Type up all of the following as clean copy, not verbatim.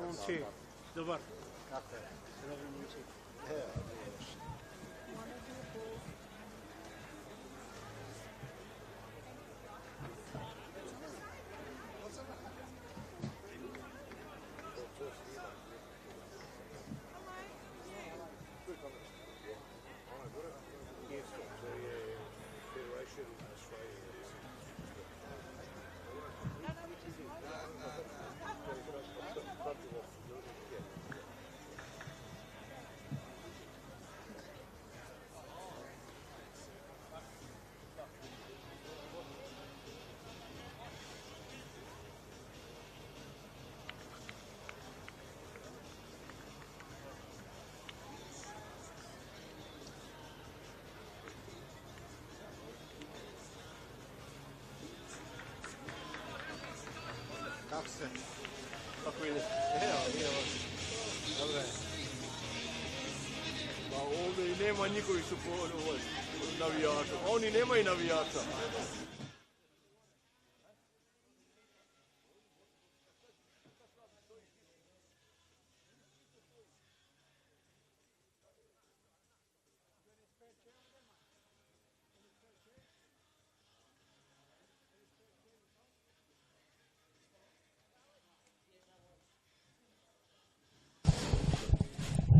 Momci, dobar. Kako je? Dobro, momci. Kako se? Kako ide? Evo, Dobre. Pa ovdje i nema njihovih navijača. Oni nemaju navijača.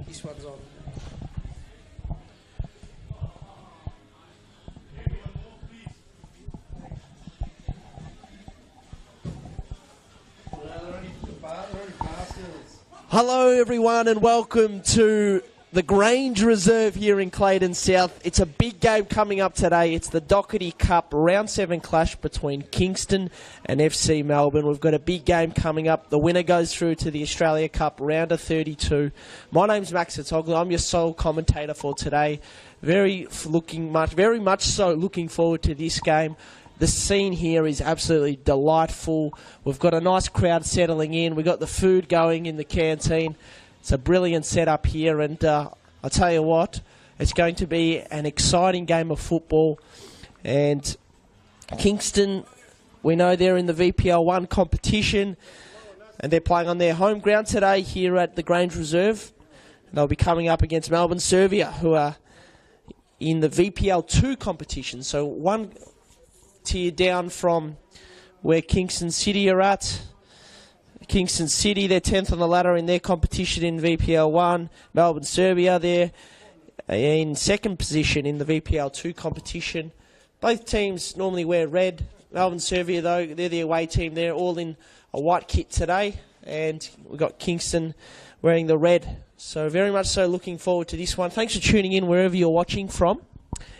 This one's on. Hello everyone and welcome to the Grange Reserve here in Clayton South. It's a big game coming up today. It's the Doherty Cup Round 7 clash between Kingston and FC Melbourne. We've got a big game coming up. The winner goes through to the Australia Cup Round of 32. My name's Max Atoglu. I'm your sole commentator for today. Very much so looking forward to this game. The scene here is absolutely delightful. We've got a nice crowd settling in. We've got the food going in the canteen. It's a brilliant setup here, and I'll tell you what, it's going to be an exciting game of football. And Kingston, we know they're in the VPL 1 competition, and they're playing on their home ground today here at the Grange Reserve. And they'll be coming up against Melbourne Srbija, who are in the VPL 2 competition. So one tier down from where Kingston City are at. Kingston City, they're 10th on the ladder in their competition in VPL 1. Melbourne Srbija, they're in second position in the VPL 2 competition. Both teams normally wear red. Melbourne Srbija, though, they're the away team. They're all in a white kit today. And we've got Kingston wearing the red. So very much so looking forward to this one. Thanks for tuning in wherever you're watching from.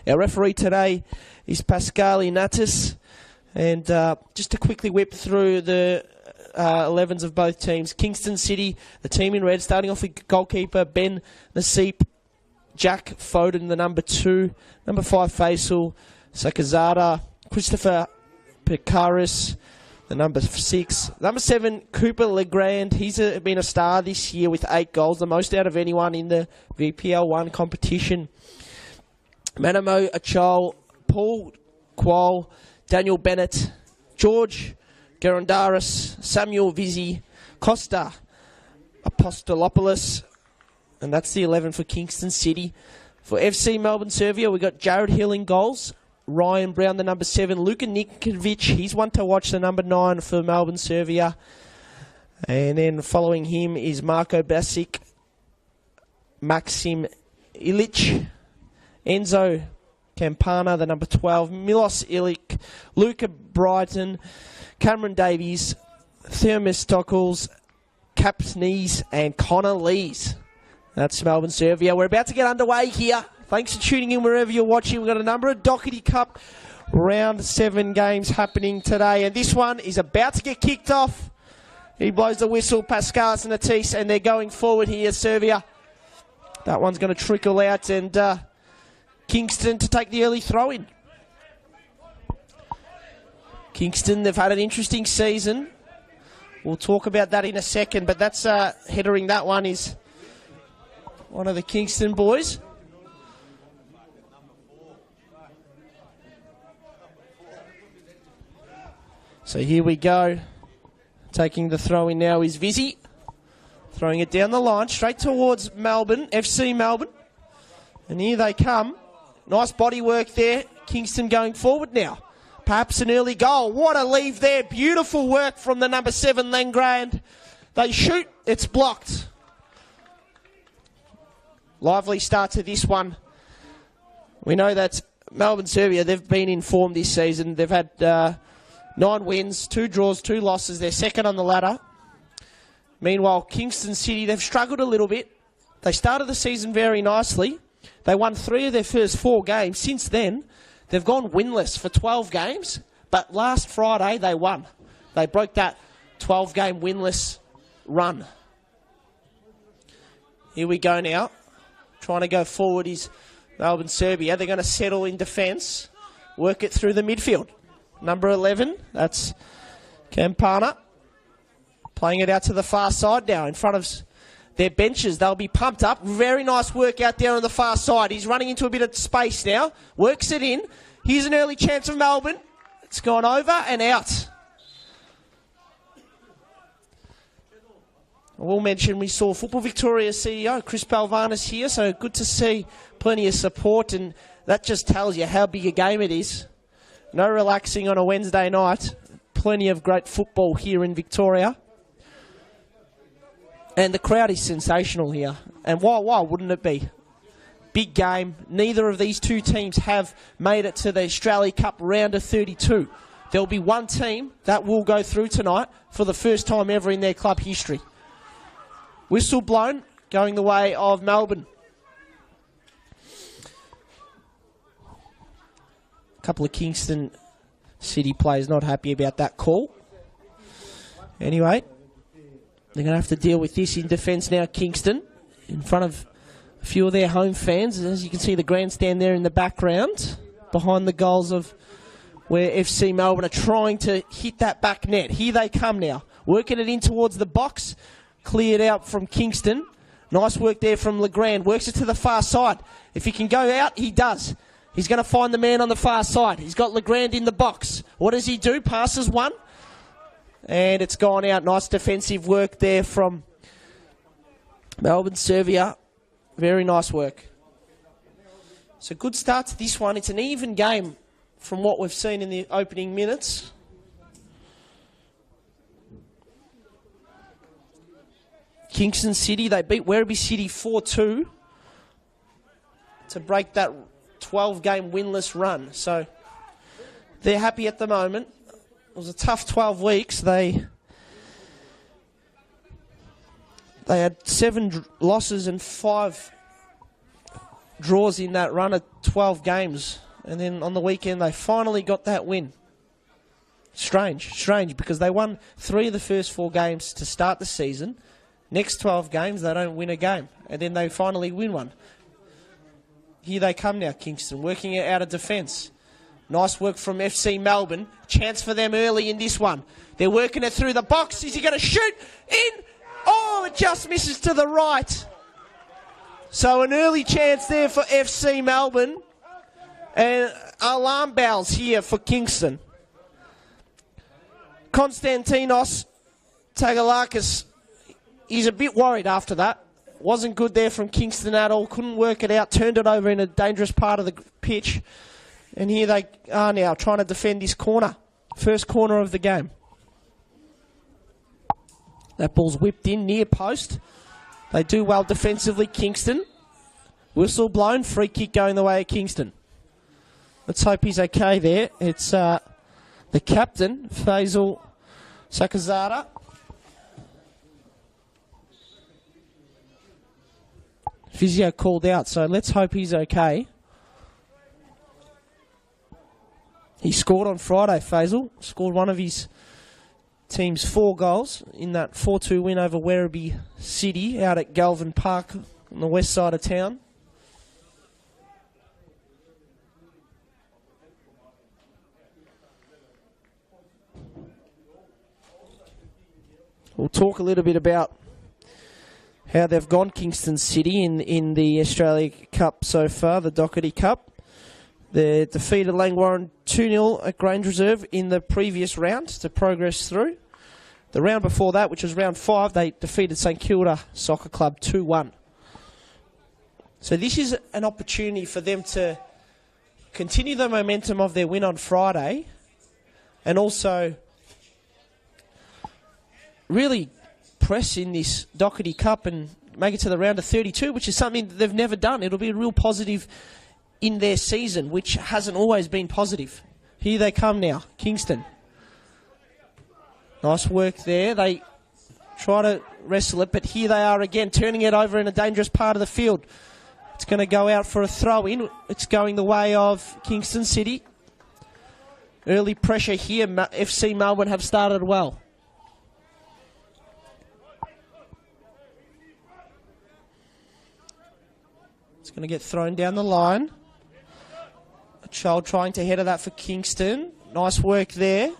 Our referee today is Pascal Inatis. And just to quickly whip through the 11s of both teams. Kingston City, the team in red, starting off with goalkeeper Ben Naseep, Jack Foden, the number 2, number 5 Faisal Sakazada, Christopher Pekaris, the number 6, number 7 Cooper Legrand. He's been a star this year with 8 goals, the most out of anyone in the VPL 1 competition. Manamo Achol, Paul Qual, Daniel Bennett, George Gerondaris, Samuel Vizzi, Costa Apostolopoulos, and that's the 11 for Kingston City. For FC Melbourne Srbija, we've got Jared Hill in goals, Ryan Brown, the number 7, Luka Nikovic, he's one to watch, the number 9 for Melbourne Srbija. And then following him is Marko Basic, Maxim Ilic, Enzo Campana, the number 12, Milos Ilic, Luca Brighton, Cameron Davies, Thermostockles, Capsnees, and Connor Lees. That's Melbourne Srbija. We're about to get underway here. Thanks for tuning in wherever you're watching. We've got a number of Doherty Cup Round 7 games happening today, and this one is about to get kicked off. He blows the whistle, Pascal Inatis, and they're going forward here, Serbia. That one's going to trickle out, and Kingston to take the early throw-in. Kingston, they've had an interesting season. We'll talk about that in a second, but that's headering that one is one of the Kingston boys. So here we go. Taking the throw in now is Vizzy. Throwing it down the line, straight towards Melbourne, FC Melbourne. And here they come. Nice body work there. Kingston going forward now. Perhaps an early goal. What a leave there. Beautiful work from the number 7, Len Grand. They shoot. It's blocked. Lively start to this one. We know that Melbourne Srbija, they've been in form this season. They've had 9 wins, 2 draws, 2 losses. They're second on the ladder. Meanwhile, Kingston City, they've struggled a little bit. They started the season very nicely. They won 3 of their first 4 games. Since then, they've gone winless for 12 games. But last Friday, they won. They broke that 12-game winless run. Here we go now. Trying to go forward is Melbourne Srbija. They're going to settle in defence. Work it through the midfield. Number 11, that's Campana. Playing it out to the far side now in front of their benches. They'll be pumped up. Very nice work out there on the far side. He's running into a bit of space now. Works it in. Here's an early chance of Melbourne. It's gone over and out. I will mention we saw Football Victoria CEO Chris Balvanis here, so good to see plenty of support, and that just tells you how big a game it is. No relaxing on a Wednesday night. Plenty of great football here in Victoria. And the crowd is sensational here. And why wouldn't it be? Big game. Neither of these two teams have made it to the Australia Cup round of 32. There'll be one team that will go through tonight for the first time ever in their club history. Whistle blown, going the way of Melbourne. A couple of Kingston City players not happy about that call. Anyway, they're going to have to deal with this in defence now, Kingston, in front of a few of their home fans. As you can see, the grandstand there in the background, behind the goals of where FC Melbourne are trying to hit that back net. Here they come now, working it in towards the box. Cleared out from Kingston. Nice work there from Legrand. Works it to the far side. If he can go out, he does. He's going to find the man on the far side. He's got Legrand in the box. What does he do? Passes one. And it's gone out. Nice defensive work there from Melbourne Srbija. Very nice work. So good start to this one. It's an even game from what we've seen in the opening minutes. Kingston City, they beat Werribee City 4-2 to break that 12-game winless run. So they're happy at the moment. It was a tough 12 weeks. They had 7 losses and 5 draws in that run of 12 games. And then on the weekend, they finally got that win. Strange, because they won 3 of the first 4 games to start the season. Next 12 games, they don't win a game. And then they finally win one. Here they come now, Kingston, working it out of defence. Nice work from FC Melbourne. Chance for them early in this one. They're working it through the box. Is he going to shoot? In! Oh, it just misses to the right. So an early chance there for FC Melbourne. And alarm bells here for Kingston. Konstantinos Tagalakis, he's a bit worried after that. Wasn't good there from Kingston at all. Couldn't work it out. Turned it over in a dangerous part of the pitch. And here they are now trying to defend this corner. First corner of the game. That ball's whipped in near post. They do well defensively, Kingston. Whistle blown. Free kick going the way of Kingston. Let's hope he's okay there. It's the captain, Faisal Sakazada. Physio called out, so let's hope he's okay. He scored on Friday, Faisal. Scored one of his team's 4 goals in that 4-2 win over Werribee City out at Galvin Park on the west side of town. We'll talk a little bit about how they've gone, Kingston City, in the Australia Cup so far, the Doherty Cup. They defeated Langwarrin 2-0 at Grange Reserve in the previous round to progress through. The round before that, which was round 5, they defeated St Kilda Soccer Club 2-1. So this is an opportunity for them to continue the momentum of their win on Friday and also really press in this Doherty Cup and make it to the round of 32, which is something that they've never done. It'll be a real positive in their season, which hasn't always been positive. Here they come now, Kingston. Nice work there. They try to wrestle it, but here they are again, turning it over in a dangerous part of the field. It's going to go out for a throw-in. It's going the way of Kingston City. Early pressure here. FC Melbourne have started well. It's going to get thrown down the line. A child trying to header that for Kingston. Nice work there.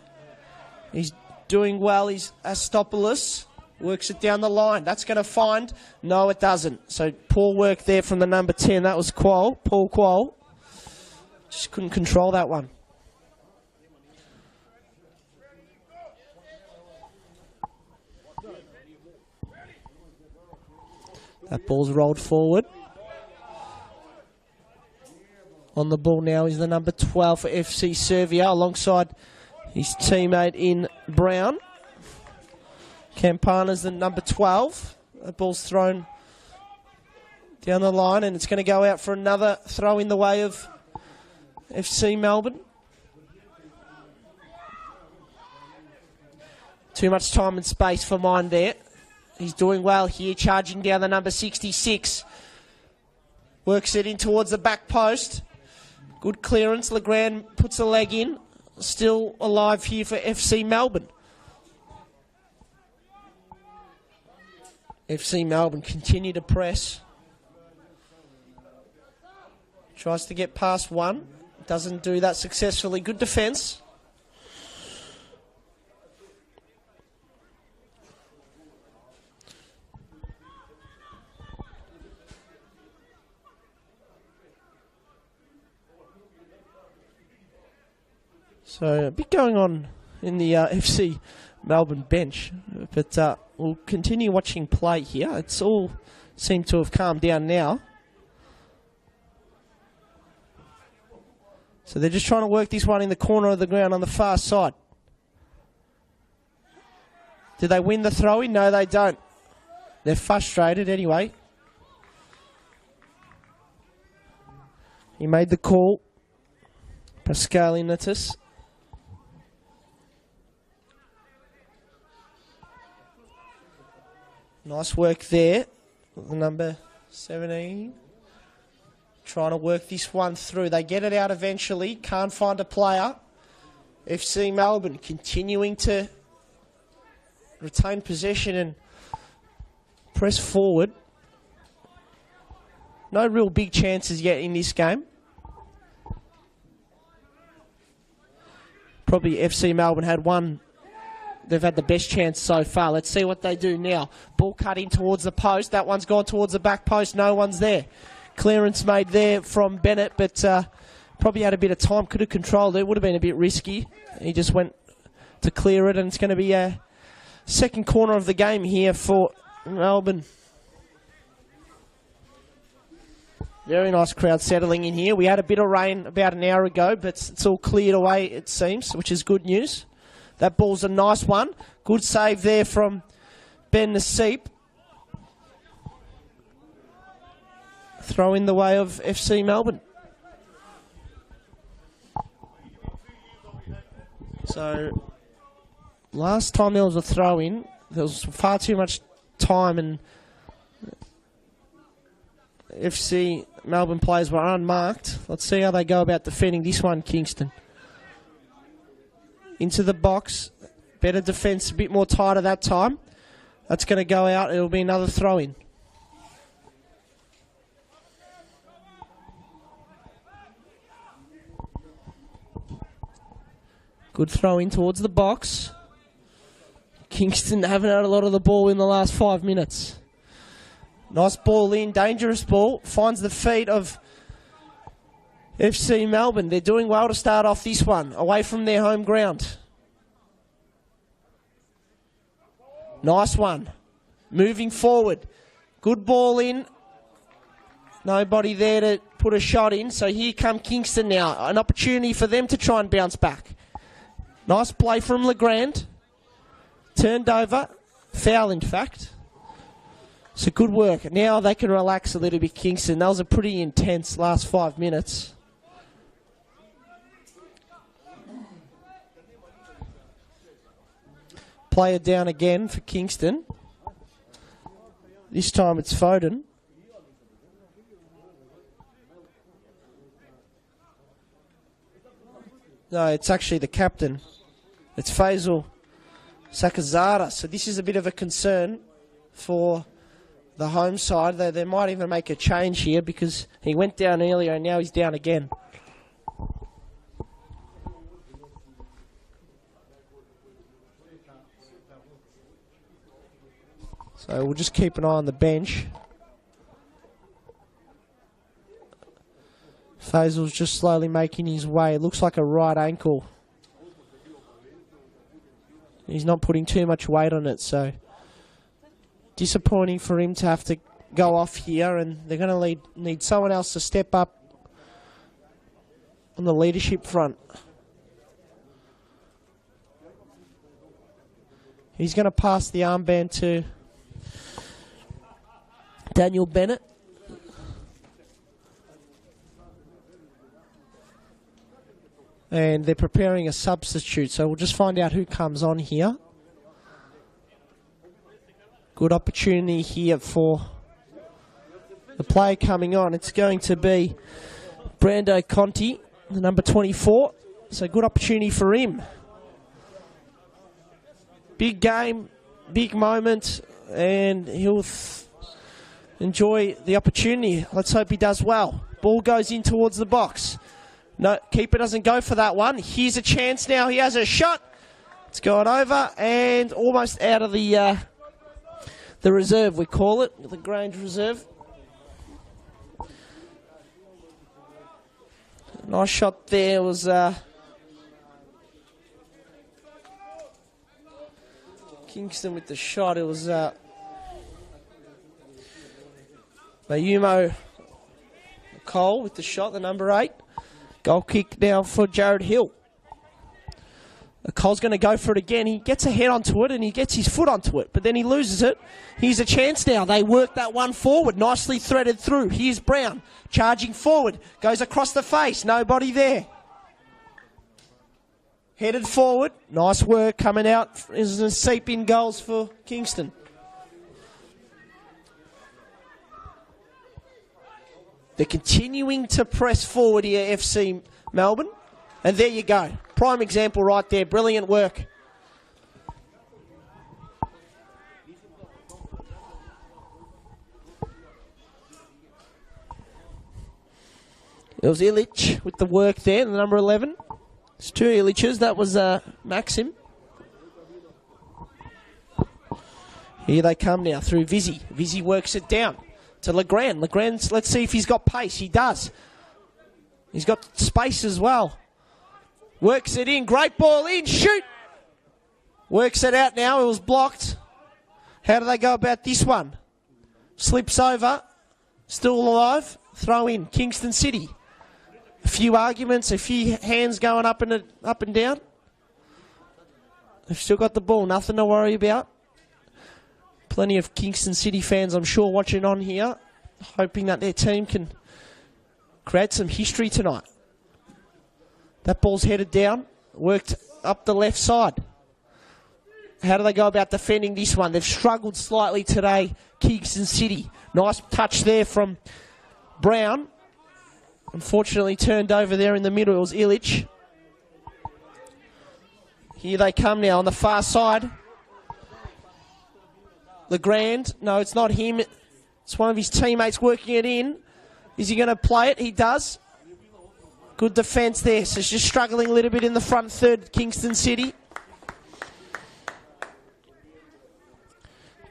He's doing well. He's Astopoulos. Works it down the line. That's going to find. No, it doesn't. So poor work there from the number 10. That was Paul Quall. Just couldn't control that one. That ball's rolled forward. On the ball now is the number 12 for FC Srbija alongside his teammate in Brown. Campana's the number 12. The ball's thrown down the line and it's going to go out for another throw in the way of FC Melbourne. Too much time and space for mine there. He's doing well here, charging down the number 66. Works it in towards the back post. Good clearance. Legrand puts a leg in. Still alive here for FC Melbourne. FC Melbourne continue to press. Tries to get past one. Doesn't do that successfully. Good defence. So a bit going on in the FC Melbourne bench, but we'll continue watching play here. It's all seemed to have calmed down now. So they're just trying to work this one in the corner of the ground on the far side. Did they win the throw-in? No, they don't. They're frustrated anyway. He made the call. Pascal Inatis. Nice work there. The number 17. Trying to work this one through. They get it out eventually. Can't find a player. FC Melbourne continuing to retain possession and press forward. No real big chances yet in this game. Probably FC Melbourne had one. They've had the best chance so far. Let's see what they do now. Ball cut in towards the post. That one's gone towards the back post. No one's there. Clearance made there from Bennett, but probably had a bit of time. Could have controlled it. Would have been a bit risky. He just went to clear it, and it's going to be a second corner of the game here for Melbourne. Very nice crowd settling in here. We had a bit of rain about an hour ago, but it's all cleared away, it seems, which is good news. That ball's a nice one. Good save there from Ben Naseep. Throw in the way of FC Melbourne. So, last time there was a throw in, there was far too much time and FC Melbourne players were unmarked. Let's see how they go about defending this one, Kingston. Into the box. Better defence, a bit more tighter that time. That's going to go out. It'll be another throw-in. Good throw-in towards the box. Kingston haven't had a lot of the ball in the last 5 minutes. Nice ball in, dangerous ball. Finds the feet of FC Melbourne. They're doing well to start off this one, away from their home ground. Nice one. Moving forward. Good ball in. Nobody there to put a shot in. So here come Kingston now. An opportunity for them to try and bounce back. Nice play from Legrand. Turned over. Foul, in fact. So good work. Now they can relax a little bit, Kingston. That was a pretty intense last 5 minutes. Player down again for Kingston. This time it's Foden. No, it's actually the captain. It's Faisal Sakazada. So this is a bit of a concern for the home side. They might even make a change here because he went down earlier and now he's down again. So we'll just keep an eye on the bench. Faisal's just slowly making his way. It looks like a right ankle. He's not putting too much weight on it, so disappointing for him to have to go off here, and they're going to need someone else to step up on the leadership front. He's going to pass the armband to Daniel Bennett. And they're preparing a substitute, so we'll just find out who comes on here. Good opportunity here for the player coming on. It's going to be Brando Conti, the number 24. So good opportunity for him. Big game, big moment, and he'll enjoy the opportunity. Let's hope he does well. Ball goes in towards the box. No, keeper doesn't go for that one. Here's a chance now. He has a shot. It's gone over and almost out of the reserve, we call it, the Grange reserve. Nice shot there was Kingston with the shot. It was Mayumo Cole with the shot, the number 8. Goal kick now for Jared Hill. Cole's going to go for it again. He gets a head onto it and he gets his foot onto it, but then he loses it. Here's a chance now. They work that one forward. Nicely threaded through. Here's Brown charging forward. Goes across the face. Nobody there. Headed forward. Nice work coming out. Is a seep-in goals for Kingston. They're continuing to press forward here, FC Melbourne. And there you go. Prime example right there. Brilliant work. It was Illich with the work there, the number 11. It's 2 Illiches. That was Maxim. Here they come now through Vizzy. Vizzy works it down to Legrand. Legrand, let's see if he's got pace. He does. He's got space as well. Works it in. Great ball in. Shoot. Works it out now. It was blocked. How do they go about this one? Slips over. Still alive. Throw in. Kingston City. A few arguments. A few hands going up and down. They've still got the ball. Nothing to worry about. Plenty of Kingston City fans, I'm sure, watching on here, hoping that their team can create some history tonight. That ball's headed down, worked up the left side. How do they go about defending this one? They've struggled slightly today, Kingston City. Nice touch there from Brown. Unfortunately turned over there in the middle. It was Illich. Here they come now on the far side. Legrand, no, it's not him. It's one of his teammates working it in. Is he going to play it? He does. Good defence there. So it's just struggling a little bit in the front third, Kingston City.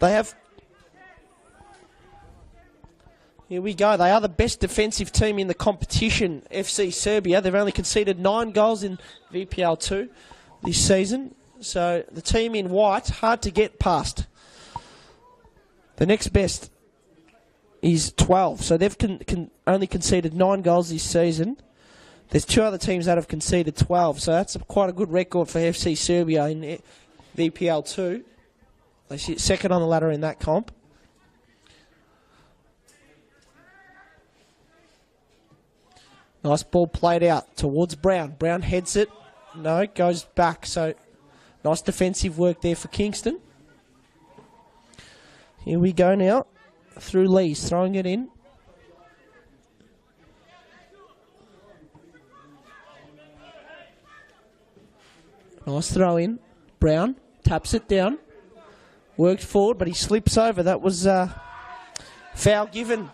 They have... Here we go. They are the best defensive team in the competition, FC Serbia. They've only conceded 9 goals in VPL 2 this season. So the team in white, hard to get past. The next best is 12. So they've only conceded 9 goals this season. There's 2 other teams that have conceded 12. So that's quite a good record for FC Srbija in VPL 2. They sit second on the ladder in that comp. Nice ball played out towards Brown. Brown heads it. No, it goes back. So nice defensive work there for Kingston. Here we go now. Through Lees, throwing it in. Nice throw in. Brown taps it down. Worked forward, but he slips over. That was foul given.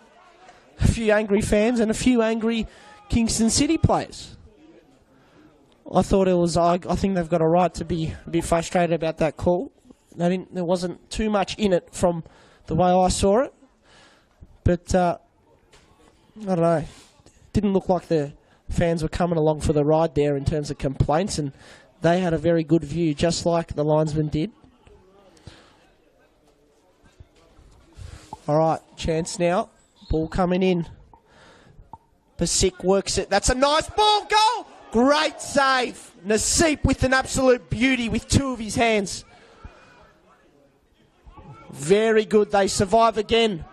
A few angry fans and a few angry Kingston City players. I thought it was. I think they've got a right to be a bit frustrated about that call. There wasn't too much in it from the way I saw it, but I don't know. Didn't look like the fans were coming along for the ride there in terms of complaints, and they had a very good view, just like the linesman did. All right, chance now. Ball coming in. Basic works it. That's a nice ball. Goal! Great save. Naseep with an absolute beauty with 2 of his hands. Very good. They survive again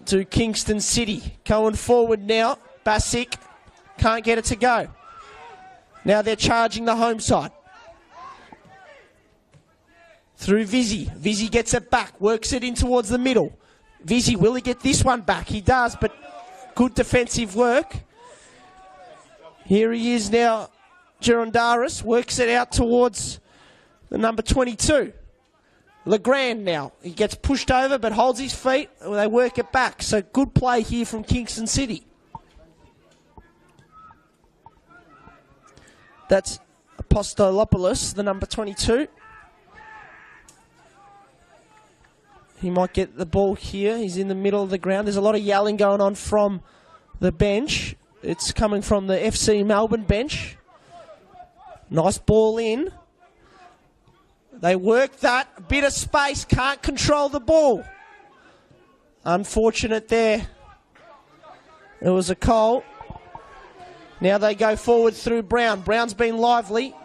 to Kingston City. Going forward now. Basic can't get it to go. Now they're charging the home side. Through Vizzy. Vizzy gets it back. Works it in towards the middle. Vizzy, will he get this one back? He does, but good defensive work. Here he is now. Gerondaris works it out towards the number 22. Legrand now. He gets pushed over but holds his feet. They work it back. So good play here from Kingston City. That's Apostolopoulos, the number 22. He might get the ball here. He's in the middle of the ground. There's a lot of yelling going on from the bench. It's coming from the FC Melbourne bench. Nice ball in. They work that. A bit of space. Can't control the ball. Unfortunate there. It was a goal. Now they go forward through Brown. Brown's been lively.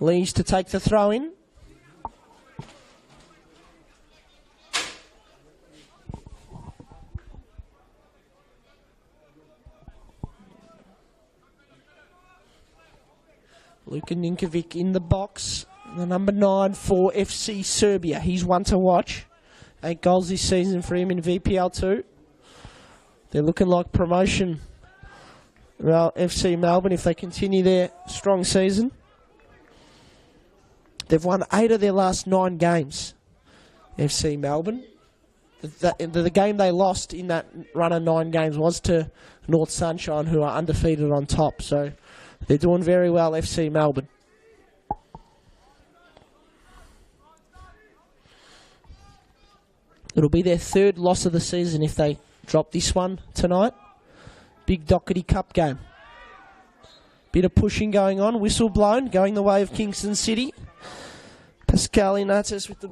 Lees to take the throw in. Luka Ninkovic in the box. The number 9 for FC Srbija. He's one to watch. 8 goals this season for him in VPL 2. They're looking like promotion. Well, FC Melbourne, if they continue their strong season. They've won 8 of their last 9 games, FC Melbourne. The game they lost in that run of 9 games was to North Sunshine, who are undefeated on top. So they're doing very well, FC Melbourne. It'll be their 3rd loss of the season if they drop this one tonight. Big Doherty Cup game. Bit of pushing going on. Whistle blown, going the way of Kingston City. Pascal Inates with the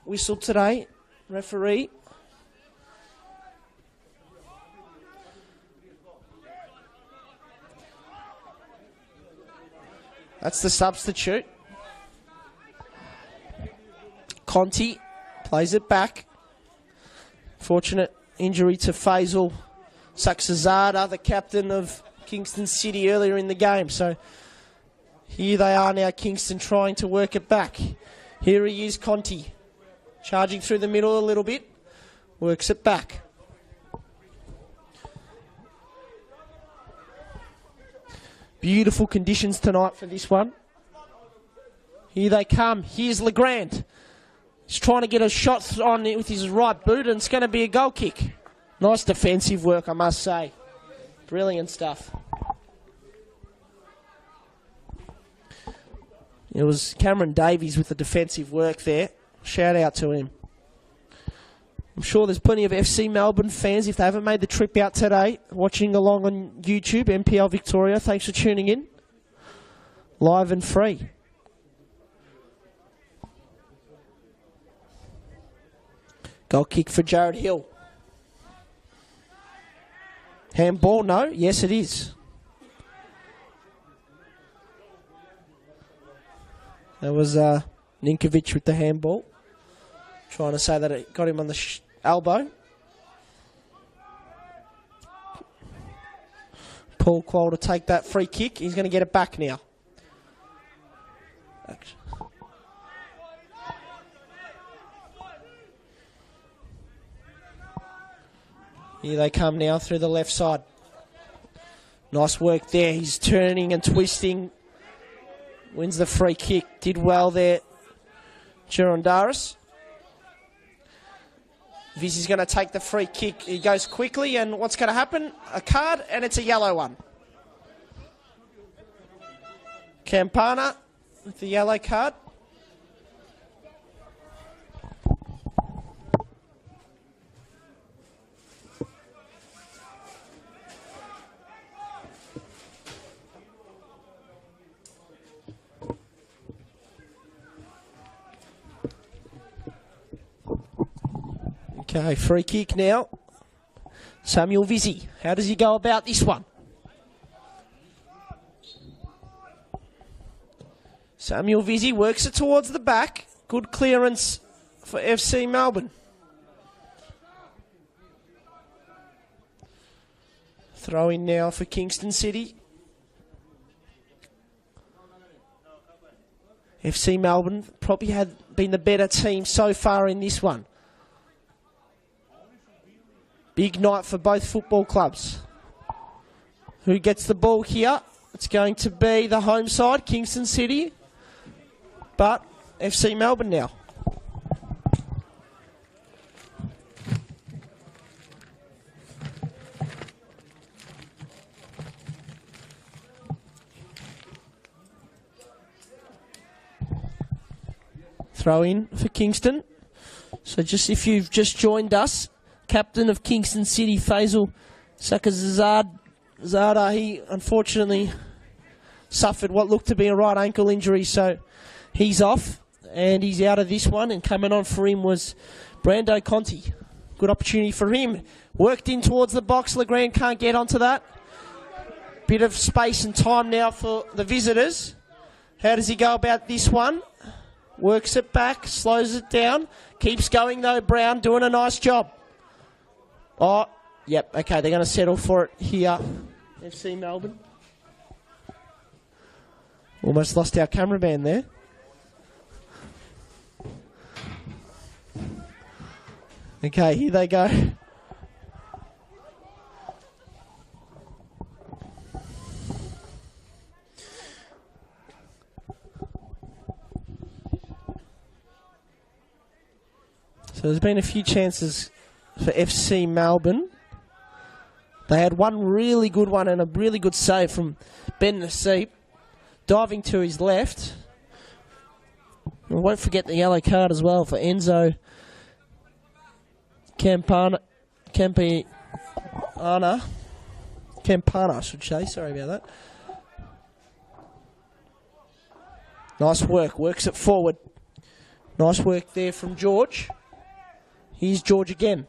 whistle today. Referee. That's the substitute. Conti plays it back. Fortunate injury to Faisal Saksazada, the captain of Kingston City, earlier in the game. So here they are now, Kingston trying to work it back. Here he is, Conti. Charging through the middle a little bit. Works it back. Beautiful conditions tonight for this one. Here they come. Here's Legrand. He's trying to get a shot on it with his right boot, and it's going to be a goal kick. Nice defensive work, I must say. Brilliant stuff. It was Cameron Davies with the defensive work there. Shout out to him. I'm sure there's plenty of FC Melbourne fans, if they haven't made the trip out today, watching along on YouTube, MPL Victoria. Thanks for tuning in. Live and free. Goal kick for Jared Hill. Handball, no? Yes, it is. That was Ninkovic with the handball. Trying to say that it got him on the elbow. Paul Quall to take that free kick. He's going to get it back now. Here they come now through the left side. Nice work there. He's turning and twisting. Wins the free kick. Did well there, Girondaris. Vizzy's going to take the free kick. He goes quickly, and what's going to happen? A card, and it's a yellow one. Campana with the yellow card. Okay, free kick now. Samuel Vizzy. How does he go about this one? Samuel Vizzy works it towards the back. Good clearance for FC Melbourne. Throw in now for Kingston City. FC Melbourne probably had been the better team so far in this one. Big night for both football clubs. Who gets the ball here? It's going to be the home side, Kingston City. But FC Melbourne now. Throw in for Kingston. So just if you've just joined us, captain of Kingston City, Faisal Sakazada, he unfortunately suffered what looked to be a right ankle injury, so he's off and he's out of this one, and coming on for him was Brando Conti. Good opportunity for him. Worked in towards the box. Legrand can't get onto that. Bit of space and time now for the visitors. How does he go about this one? Works it back, slows it down. Keeps going though, Brown doing a nice job. Oh, yep, okay, they're going to settle for it here. FC Melbourne. Almost lost our cameraman there. Okay, here they go. So there's been a few chances for FC Melbourne. They had one really good one and a really good save from Ben Nassib. Diving to his left. We won't forget the yellow card as well for Enzo Campana, I should say. Sorry about that. Nice work. Works it forward. Nice work there from George. Here's George again.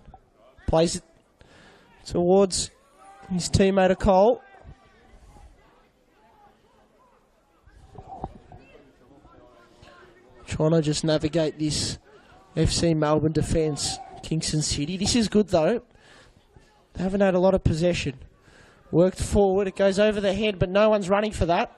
Plays it towards his teammate Cole. Trying to just navigate this FC Melbourne defence. Kingston City. This is good though. They haven't had a lot of possession. Worked forward. It goes over the head, but no one's running for that.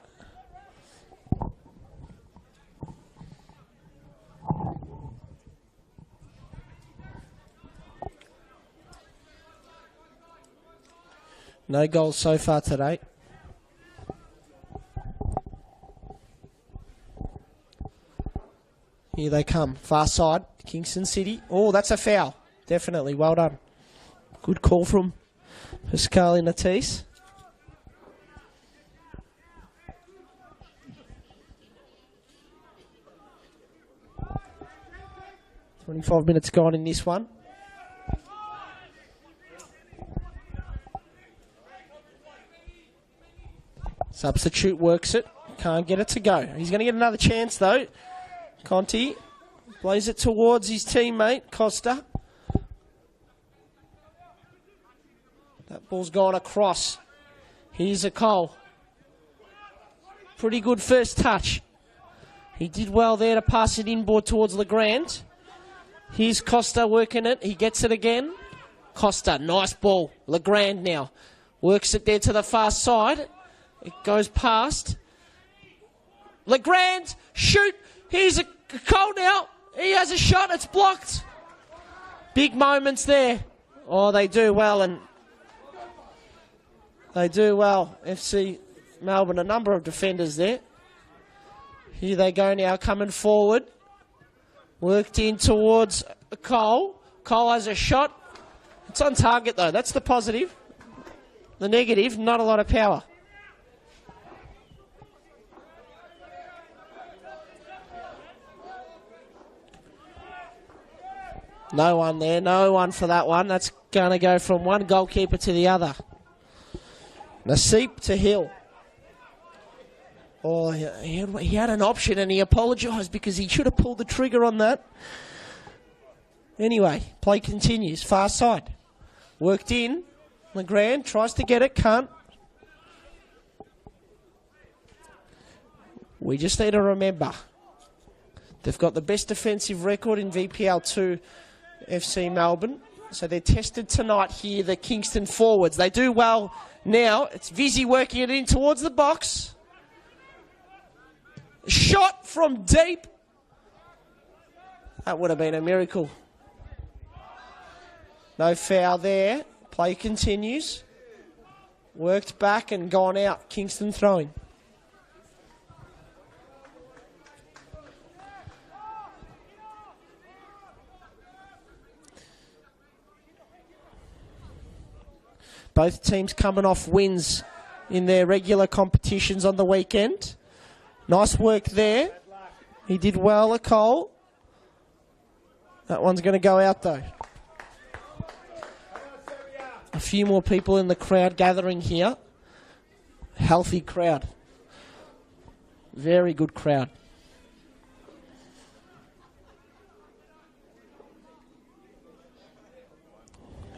No goals so far today. Here they come. Far side. Kingston City. Oh, that's a foul. Definitely. Well done. Good call from Pascal Natis. "25 minutes gone in this one. Substitute works it. Can't get it to go. He's going to get another chance, though. Conti plays it towards his teammate, Costa. That ball's gone across. Here's a Cole. Pretty good first touch. He did well there to pass it inboard towards Legrand. Here's Costa working it. He gets it again. Costa, nice ball. Legrand now. Works it there to the far side. It goes past. Legrand, shoot. Here's a Cole now. He has a shot. It's blocked. Big moments there. Oh, they do well, and they do well. FC Melbourne, a number of defenders there. Here they go now, coming forward. Worked in towards Cole. Cole has a shot. It's on target, though. That's the positive. The negative, not a lot of power. No one there. No one for that one. That's going to go from one goalkeeper to the other. Naseep to Hill. Oh, he had an option and he apologised because he should have pulled the trigger on that. Anyway, play continues. Far side. Worked in. Legrand tries to get it. Can't. We just need to remember they've got the best defensive record in VPL 2 FC Melbourne. So they're tested tonight here, the Kingston forwards. They do well now. It's Vizzy working it in towards the box. Shot from deep. That would have been a miracle. No foul there. Play continues. Worked back and gone out. Kingston throwing. Both teams coming off wins in their regular competitions on the weekend. Nice work there. He did well, a Cole. That one's going to go out, though. A few more people in the crowd gathering here. Healthy crowd. Very good crowd.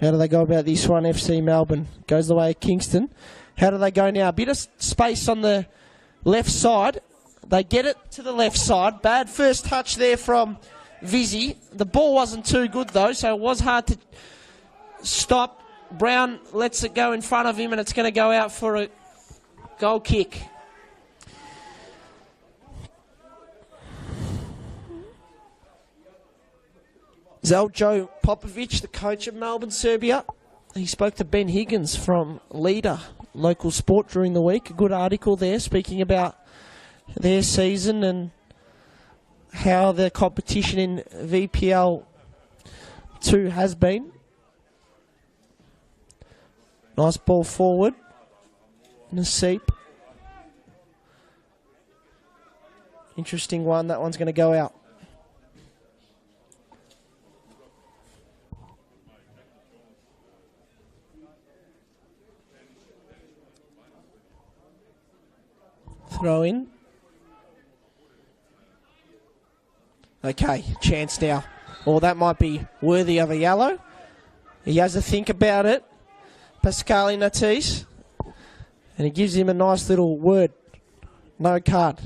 How do they go about this one, FC Melbourne? Goes the way of Kingston. How do they go now? A bit of space on the left side. They get it to the left side. Bad first touch there from Vizzy. The ball wasn't too good, though, so it was hard to stop. Brown lets it go in front of him, and it's going to go out for a goal kick. Zeljo Popovic, the coach of Melbourne Srbija, he spoke to Ben Higgins from Leader, local sport, during the week. A good article there speaking about their season and how the competition in VPL 2 has been. Nice ball forward. Naseep. Interesting one. That one's going to go out. Throw in. Okay, chance now. Or that might be worthy of a yellow. He has to think about it. Pascali Natis. And he gives him a nice little word. No card.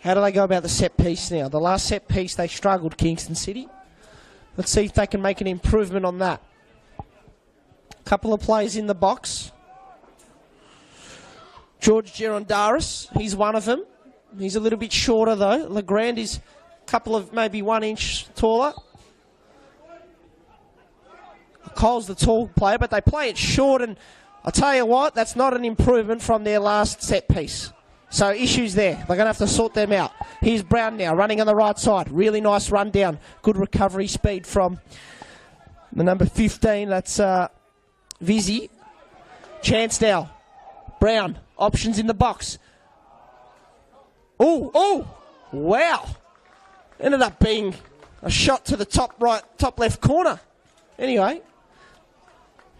How do they go about the set piece now? The last set piece they struggled, Kingston City. Let's see if they can make an improvement on that. Couple of players in the box. George Gerondaris, he's one of them. He's a little bit shorter, though. Legrand is a couple of maybe 1 inch taller. Cole's the tall player, but they play it short, and I'll tell you what, that's not an improvement from their last set piece. So issues there. They're going to have to sort them out. Here's Brown now, running on the right side. Really nice run down. Good recovery speed from the number 15. That's Vizzy. Chance now. Brown. Options in the box. Oh! Wow. Ended up being a shot to the top left corner. Anyway,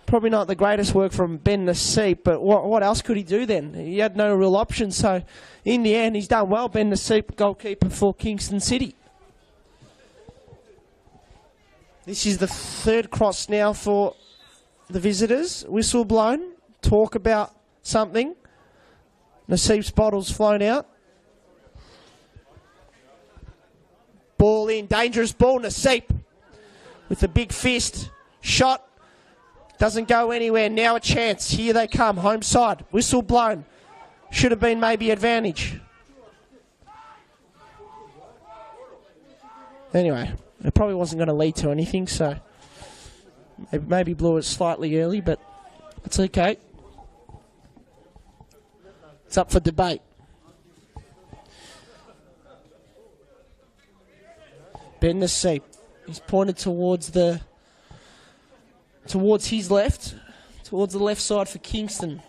probably not the greatest work from Ben Naseep, but what else could he do then? He had no real option, so in the end, he's done well. Ben Naseep, goalkeeper for Kingston City. This is the third cross now for the visitors. Whistle blown. Talk about something. Naseep's bottle's flown out. Ball in. Dangerous ball. Naseep with a big fist. Shot. Doesn't go anywhere. Now a chance. Here they come. Home side. Whistle blown. Should have been maybe advantage. Anyway, it probably wasn't going to lead to anything, so maybe blew it slightly early, but it's okay. It's up for debate. Ben Naseep. He's pointed towards his left, towards the left side for Kingston.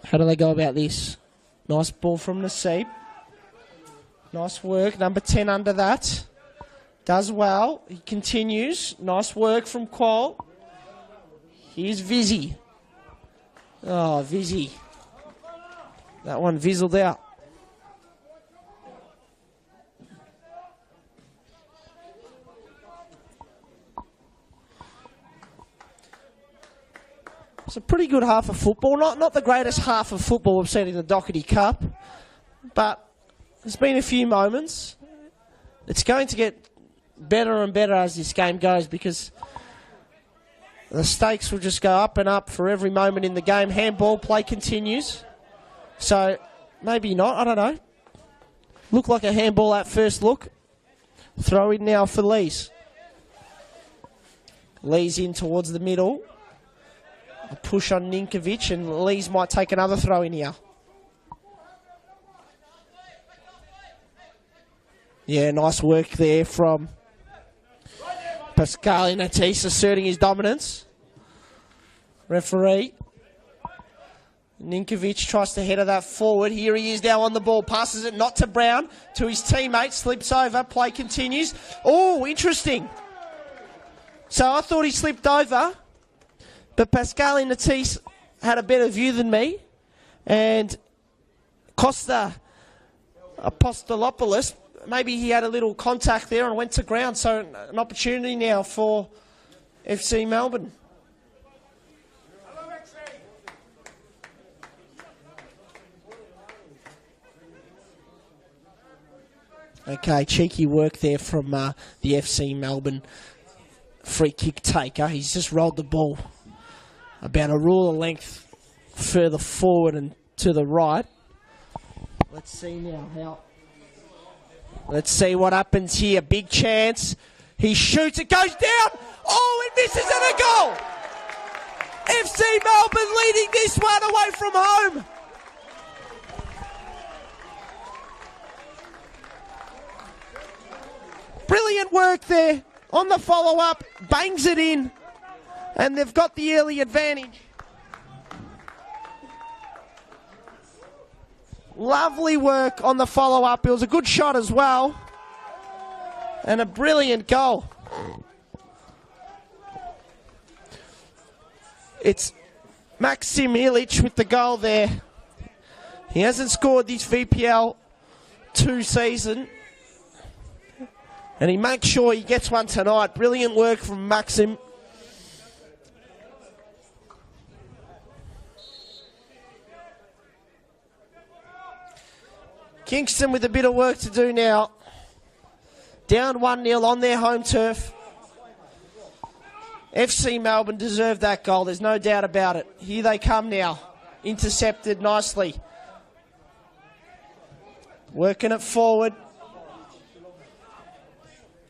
How do they go about this? Nice ball from Naseep. Nice work. Number 10 under that. Does well. He continues. Nice work from Qual. Here's Vizzy. Oh, Vizzy. That one fizzled out. It's a pretty good half of football. Not the greatest half of football we've seen in the Doherty Cup, but there's been a few moments. It's going to get better and better as this game goes because the stakes will just go up and up for every moment in the game. Handball play continues. So maybe not, I don't know. Looked like a handball at first look. Throw in now for Lees. Lees in towards the middle. A push on Ninkovic, and Lees might take another throw in here. Yeah, nice work there from Pascal Natis asserting his dominance. Referee. Ninkovic tries to header that forward. Here he is now on the ball. Passes it not to Brown, to his teammate. Slips over. Play continues. Oh, interesting. So I thought he slipped over, but Pascal Natis had a better view than me. And Costa Apostolopoulos, maybe he had a little contact there and went to ground. So an opportunity now for FC Melbourne. Okay, cheeky work there from the FC Melbourne free kick taker. He's just rolled the ball about a ruler length further forward and to the right. Let's see now how. Let's see what happens here. Big chance. He shoots. It goes down. Oh, it misses and a goal. FC Melbourne leading this one away from home. Brilliant work there on the follow-up. Bangs it in. And they've got the early advantage. Lovely work on the follow-up. It was a good shot as well. And a brilliant goal. It's Maxim Ilic with the goal there. He hasn't scored this VPL 2 season. And he makes sure he gets one tonight. Brilliant work from Maxim. Kingston with a bit of work to do now. Down 1-0 on their home turf. FC Melbourne deserved that goal. There's no doubt about it. Here they come now. Intercepted nicely. Working it forward.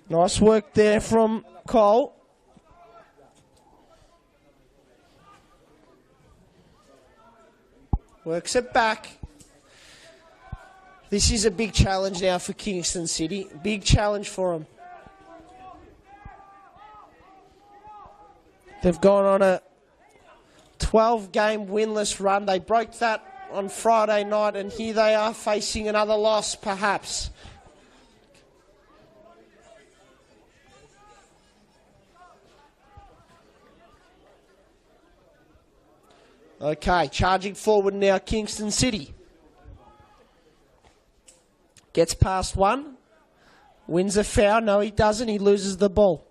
Nice work there from Cole. Works it back. This is a big challenge now for Kingston City. Big challenge for them. They've gone on a 12-game winless run. They broke that on Friday night, and here they are facing another loss, perhaps. Okay, charging forward now, Kingston City. Gets past one. Wins a foul. No, he doesn't. He loses the ball.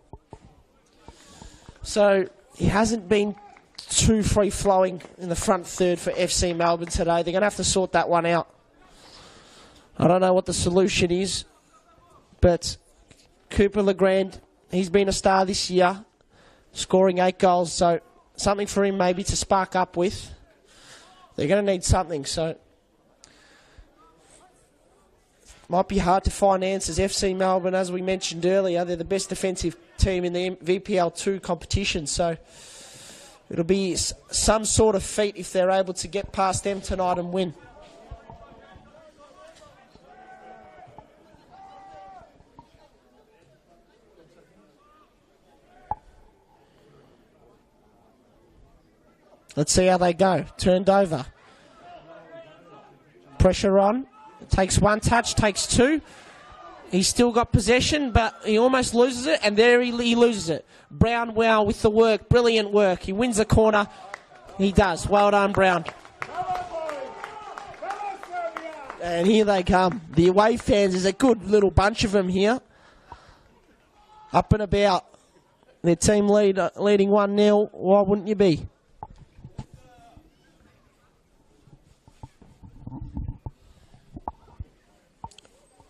So, he hasn't been too free-flowing in the front third for FC Melbourne today. They're going to have to sort that one out. I don't know what the solution is, but Cooper Legrand, he's been a star this year, scoring 8 goals, so something for him maybe to spark up with. They're going to need something, so might be hard to find answers. FC Melbourne, as we mentioned earlier, they're the best defensive team in the VPL2 competition, so it'll be some sort of feat if they're able to get past them tonight and win. Let's see how they go. Turned over. Pressure on. Takes one touch, takes two. He's still got possession, but he almost loses it, and there he loses it. Brown, wow, with the work. Brilliant work. He wins the corner. He does. Well done, Brown. And here they come. The away fans, there's a good little bunch of them here. Up and about. Their team leading 1-0. Why wouldn't you be?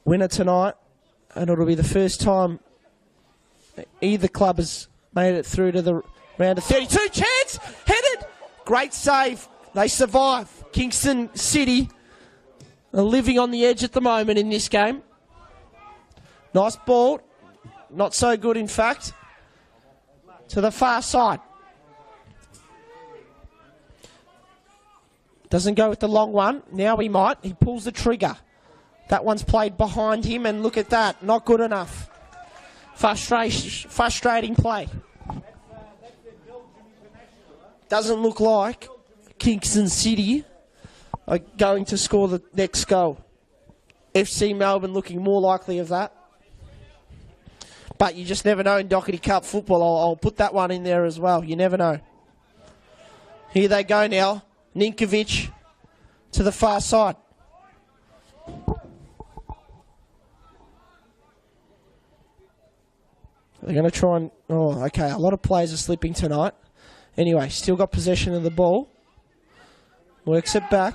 Winner tonight, and it'll be the first time either club has made it through to the round of 32. Chance! Headed! Great save. They survive. Kingston City are living on the edge at the moment in this game. Nice ball. Not so good, in fact. To the far side. Doesn't go with the long one. Now he might. He pulls the trigger. That one's played behind him, and look at that. Not good enough. Frustrating play. Doesn't look like Kingston City are going to score the next goal. FC Melbourne looking more likely of that. But you just never know in Doherty Cup football. I'll put that one in there as well. You never know. Here they go now. Ninkovic to the far side. They're going to try and... Oh, okay. A lot of players are slipping tonight. Anyway, still got possession of the ball. Works it back.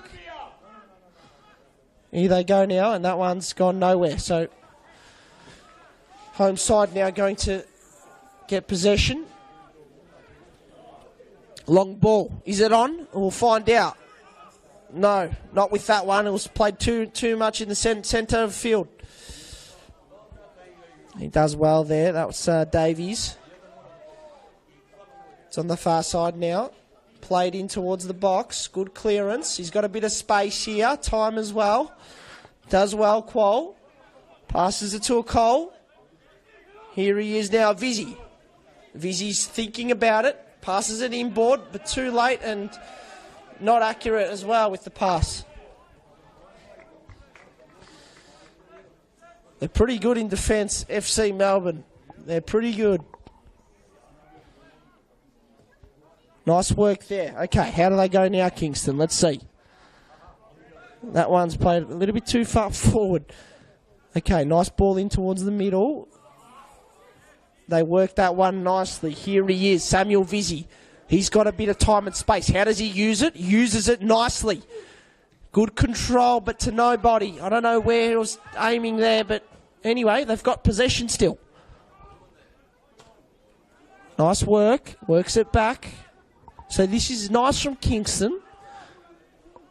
Here they go now, and that one's gone nowhere. So, home side now going to get possession. Long ball. Is it on? We'll find out. No, not with that one. It was played too much in the centre of the field. He does well there. That was Davies. It's on the far side now. Played in towards the box. Good clearance. He's got a bit of space here. Time as well. Does well, Quol. Passes it to a Cole. Here he is now, Vizzy. Vizzy's thinking about it. Passes it inboard, but too late and not accurate as well with the pass. They're pretty good in defence, FC Melbourne. They're pretty good. Nice work there. Okay, how do they go now, Kingston? Let's see. That one's played a little bit too far forward. Okay, nice ball in towards the middle. They work that one nicely. Here he is, Samuel Vizzy. He's got a bit of time and space. How does he use it? Uses it nicely. Good control, but to nobody. I don't know where he was aiming there, but anyway, they've got possession still. Nice work. Works it back. So this is nice from Kingston.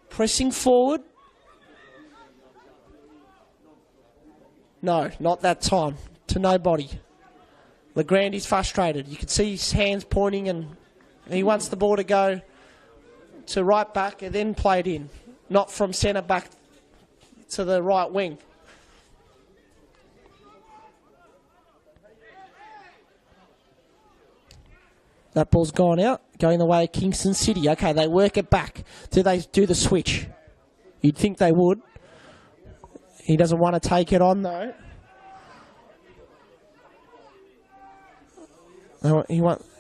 Pressing forward. No, not that time. To nobody. Legrand is frustrated. You can see his hands pointing, and he wants the ball to go to right back and then play it in. Not from centre back to the right wing. That ball's gone out, going the way of Kingston City. Okay, they work it back. Do they do the switch? You'd think they would. He doesn't want to take it on, though.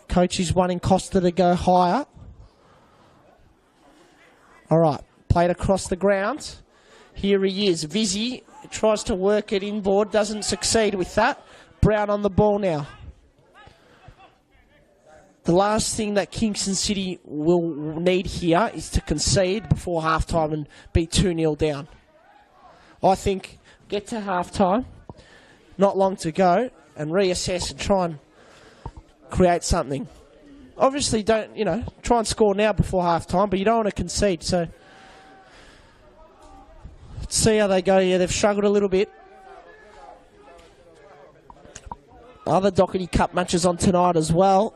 Coach is wanting Costa to go higher. All right, played across the ground. Here he is. Vizzy tries to work it inboard, doesn't succeed with that. Brown on the ball now. The last thing that Kingston City will need here is to concede before halftime and be 2-0 down. I think get to halftime, not long to go, and reassess and try and create something. Obviously, don't, try and score now before halftime, but you don't want to concede. So, let's see how they go here. They've struggled a little bit. Other Doherty Cup matches on tonight as well.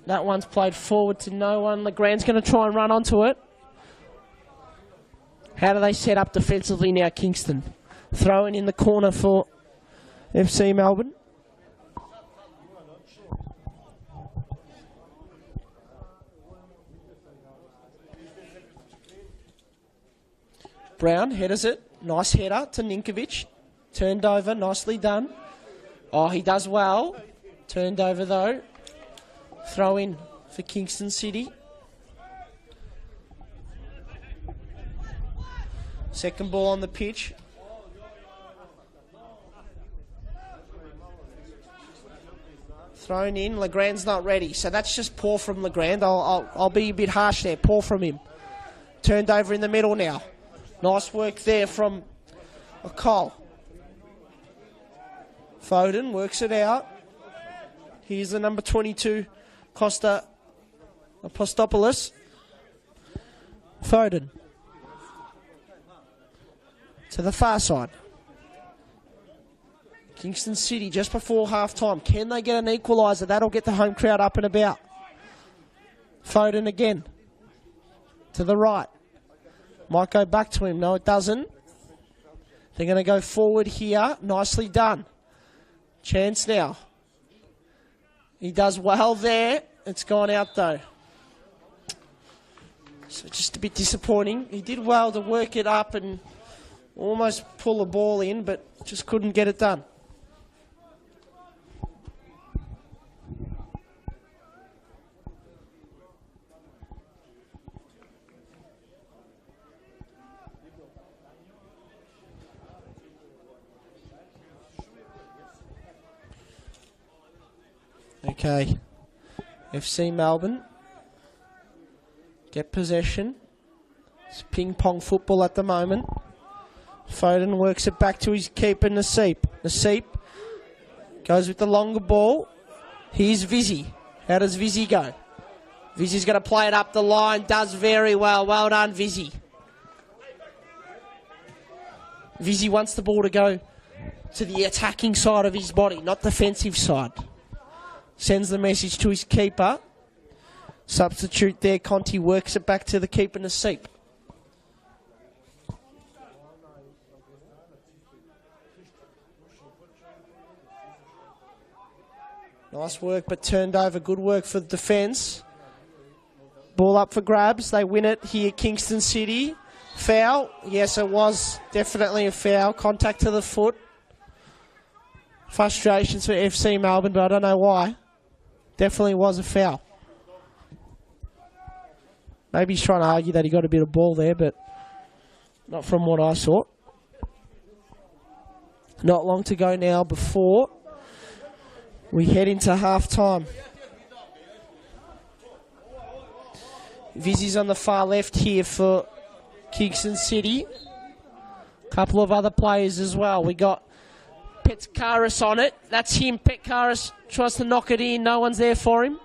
That one's played forward to no one. Legrand's going to try and run onto it. How do they set up defensively now, Kingston? Throwing in the corner for FC Melbourne. Brown headers it. Nice header to Ninkovic. Turned over. Nicely done. Oh, he does well. Turned over, though. Throw in for Kingston City. Second ball on the pitch. Thrown in. Legrand's not ready. So that's just poor from Legrand. I'll be a bit harsh there. Poor from him. Turned over in the middle now. Nice work there from Cole. Foden works it out. Here's the number 22, Costa Apostopoulos. Foden. To the far side. Kingston City just before half-time. Can they get an equaliser? That'll get the home crowd up and about. Foden again. To the right. Might go back to him. No, it doesn't. They're going to go forward here. Nicely done. Chance now. He does well there. It's gone out, though. So just a bit disappointing. He did well to work it up and almost pull the ball in, but just couldn't get it done. Okay, FC Melbourne get possession. It's ping-pong football at the moment. Foden works it back to his keeper, Naseep. Naseep goes with the longer ball. Here's Vizzy. How does Vizzy go? Vizzy's going to play it up the line. Does very well. Well done, Vizzy. Vizzy wants the ball to go to the attacking side of his body, not defensive side. Sends the message to his keeper. Substitute there. Conti works it back to the keeper, Naseep. Nice work, but turned over. Good work for the defence. Ball up for grabs. They win it here, Kingston City. Foul. Yes, it was definitely a foul. Contact to the foot. Frustrations for FC Melbourne, but I don't know why. Definitely was a foul. Maybe he's trying to argue that he got a bit of ball there, but not from what I saw. Not long to go now before we head into half-time. Vizzy's on the far left here for Kingston City. Couple of other players as well. We got Petkaris on it. That's him. Petkaris tries to knock it in. No one's there for him.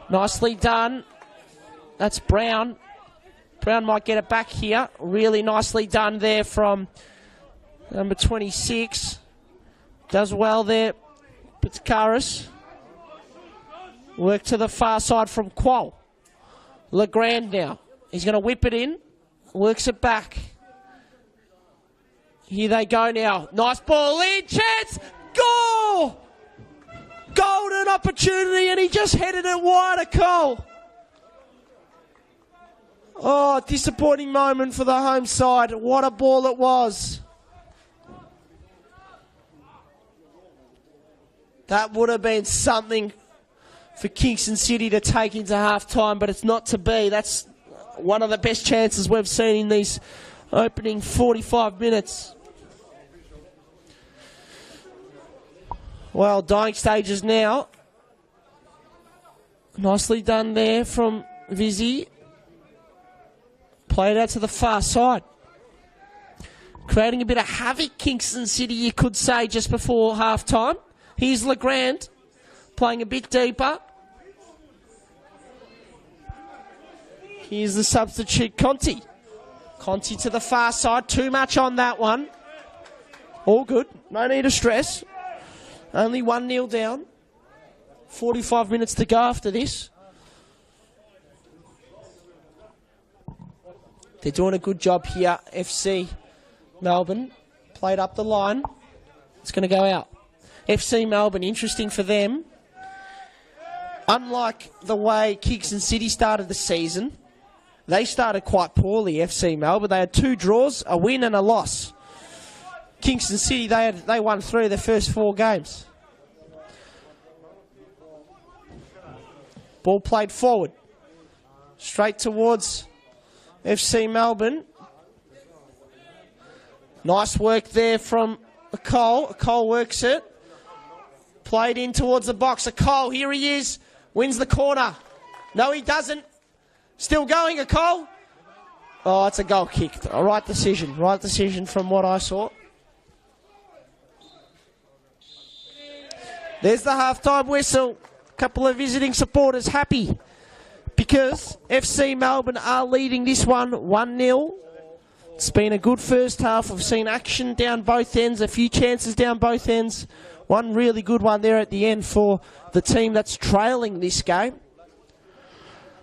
Nicely done. That's Brown. Brown might get it back here. Really nicely done there from number 26. Does well there. Petkaris. Work to the far side from Qual. Legrand now. He's going to whip it in. Works it back. Here they go now. Nice ball in. Chance. Goal! Golden opportunity, and he just headed it wide of Cole. Oh, disappointing moment for the home side. What a ball it was. That would have been something for Kingston City to take into half-time, but it's not to be. That's one of the best chances we've seen in these opening 45 minutes. Well, dying stages now. Nicely done there from Vizzy. Played out to the far side. Creating a bit of havoc, Kingston City, you could say, just before half-time. Here's Legrand playing a bit deeper. Here's the substitute, Conti. Conti to the far side. Too much on that one. All good. No need to stress. Only 1-0 down. 45 minutes to go after this. They're doing a good job here. FC Melbourne played up the line. It's going to go out. FC Melbourne, interesting for them. Unlike the way Kingston City started the season, they started quite poorly, FC Melbourne. They had 2 draws, a win and a loss. Kingston City, they won 3 of their first 4 games. Ball played forward. Straight towards FC Melbourne. Nice work there from Cole. Cole works it. Played in towards the box. Cole, here he is. Wins the corner. No, he doesn't. Still going, Cole. Oh, it's a goal kick. A right decision. Right decision from what I saw. There's the halftime whistle. A couple of visiting supporters happy because FC Melbourne are leading this one 1-0. It's been a good first half. We've seen action down both ends, a few chances down both ends. One really good one there at the end for the team that's trailing this game.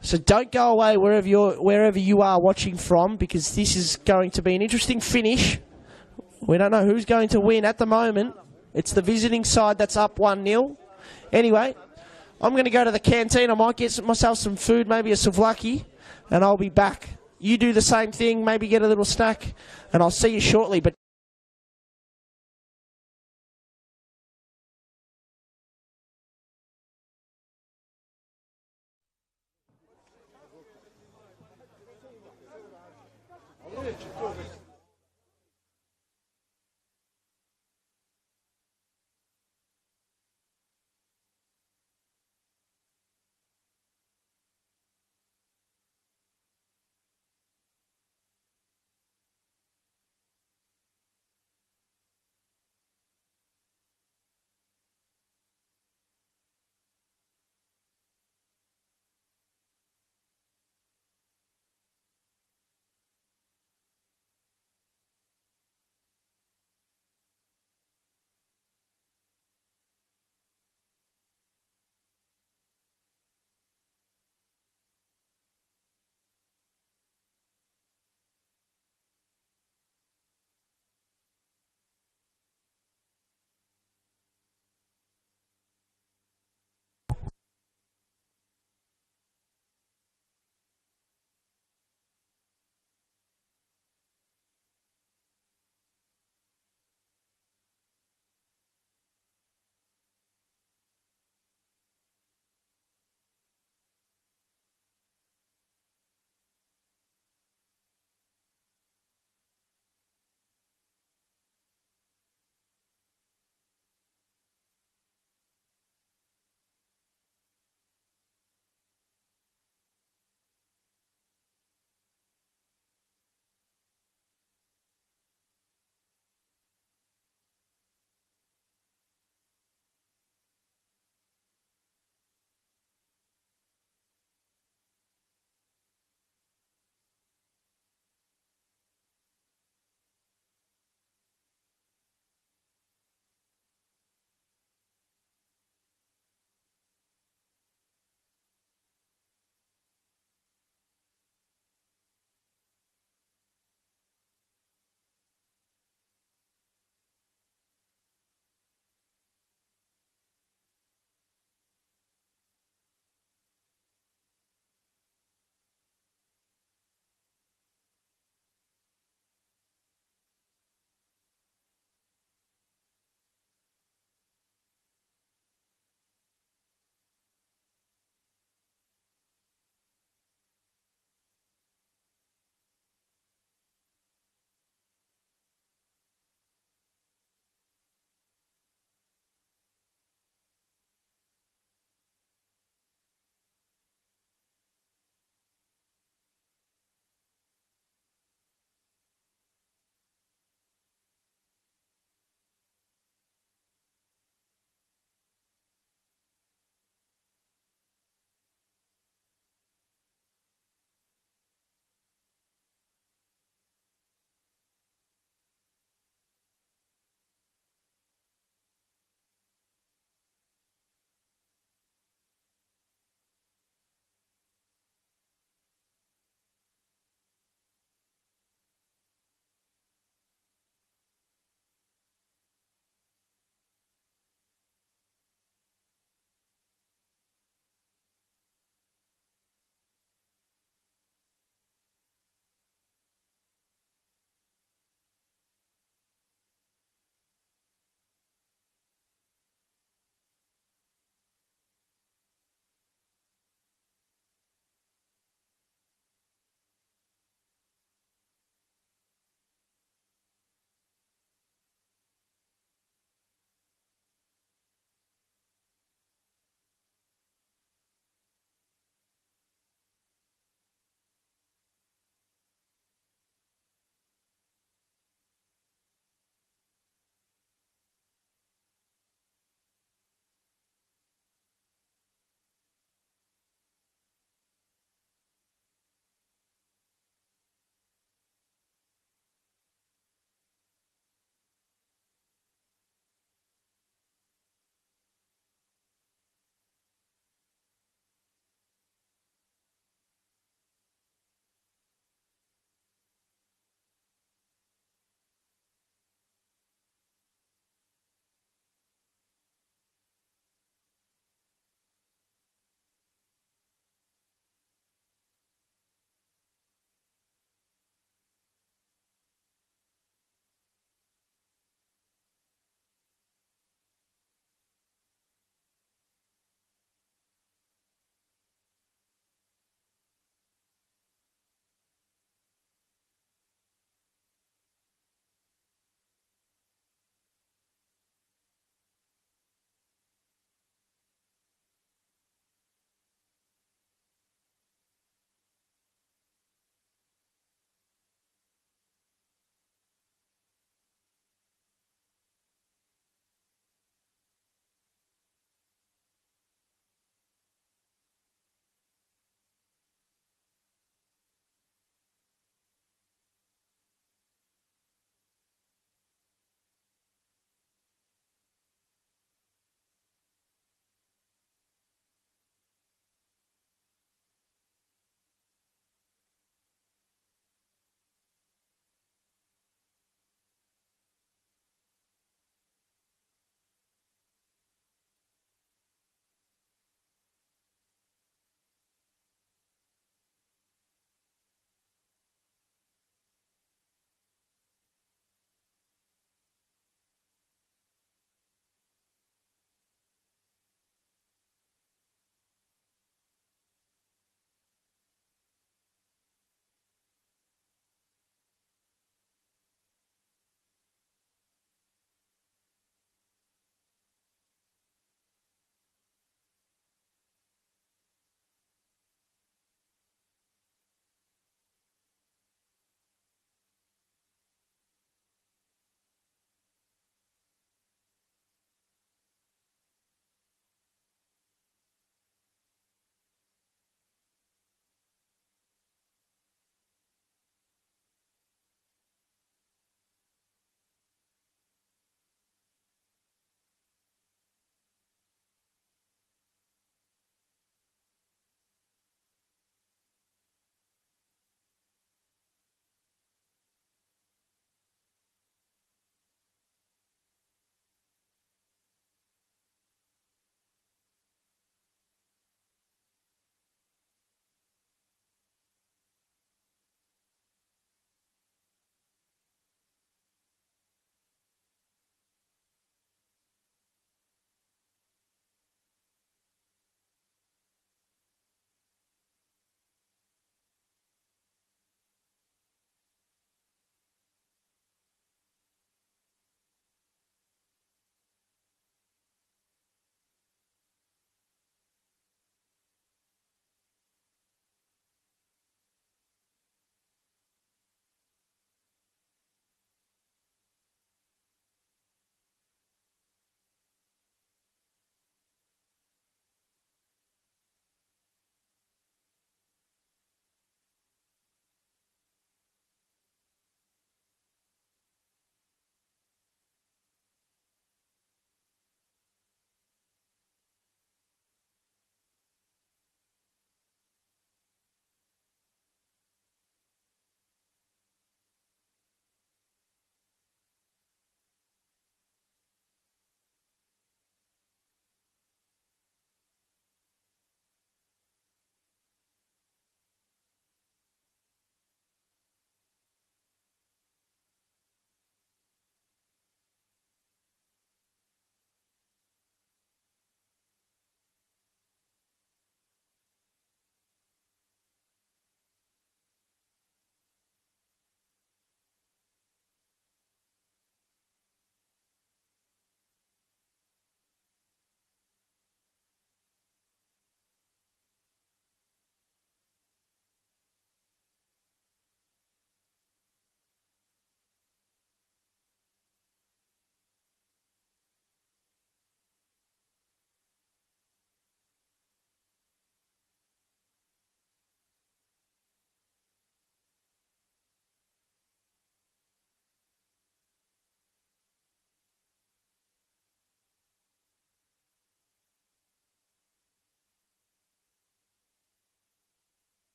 So don't go away wherever you are watching from, because this is going to be an interesting finish. We don't know who's going to win at the moment. It's the visiting side that's up 1-0. Anyway, I'm going to go to the canteen. I might get myself some food, maybe a souvlaki, and I'll be back. You do the same thing, maybe get a little snack, and I'll see you shortly. But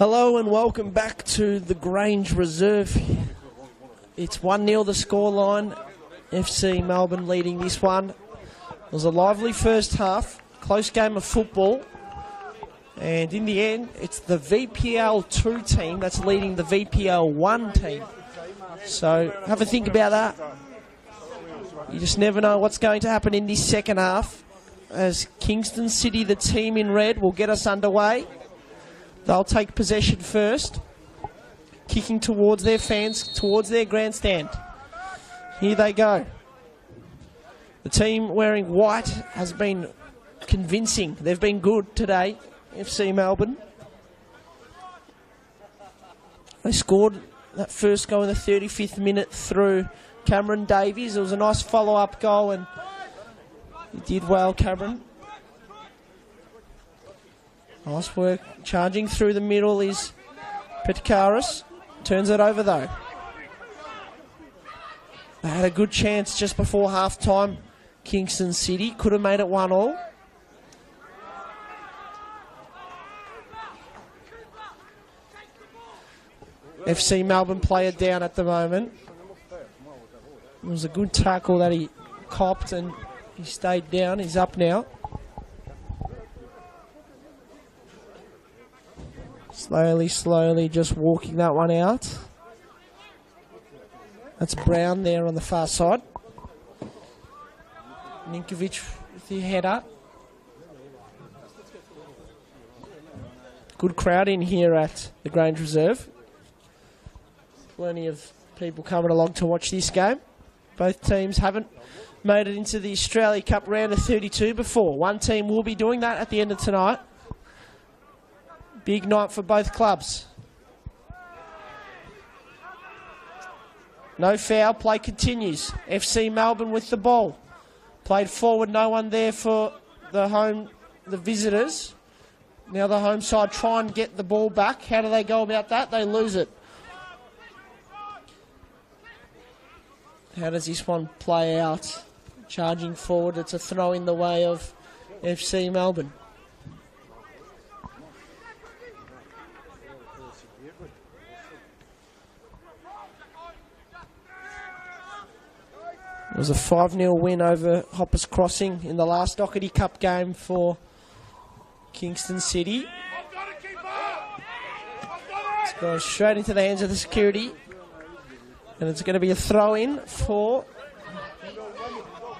Hello and welcome back to the Grange Reserve. It's 1-0 the scoreline. FC Melbourne leading this one. It was a lively first half, close game of football. And in the end, it's the VPL 2 team that's leading the VPL 1 team. So have a think about that. You just never know what's going to happen in this second half. As Kingston City, the team in red, will get us underway. They'll take possession first, kicking towards their fans, towards their grandstand. Here they go. The team wearing white has been convincing. They've been good today, FC Melbourne. They scored that first goal in the 35th minute through Cameron Davies. It was a nice follow-up goal and he did well, Cameron. Nice work. Charging through the middle is Petkaris. Turns it over though. They had a good chance just before half-time. Kingston City could have made it 1-1. FC Melbourne player down at the moment. It was a good tackle that he copped and he stayed down. He's up now. Slowly just walking that one out. That's Brown there on the far side. Ninkovic with the header. Good crowd in here at the Grange Reserve. Plenty of people coming along to watch this game. Both teams haven't made it into the Australia Cup round of 32 before. One team will be doing that at the end of tonight. Big night for both clubs. No foul, play continues. FC Melbourne with the ball. Played forward, no one there for the visitors. Now the home side try and get the ball back. How do they go about that? They lose it. How does this one play out? Charging forward, it's a throw in the way of FC Melbourne. It was a 5-0 win over Hoppers Crossing in the last Doherty Cup game for Kingston City. It's going straight into the hands of the security. And it's going to be a throw-in for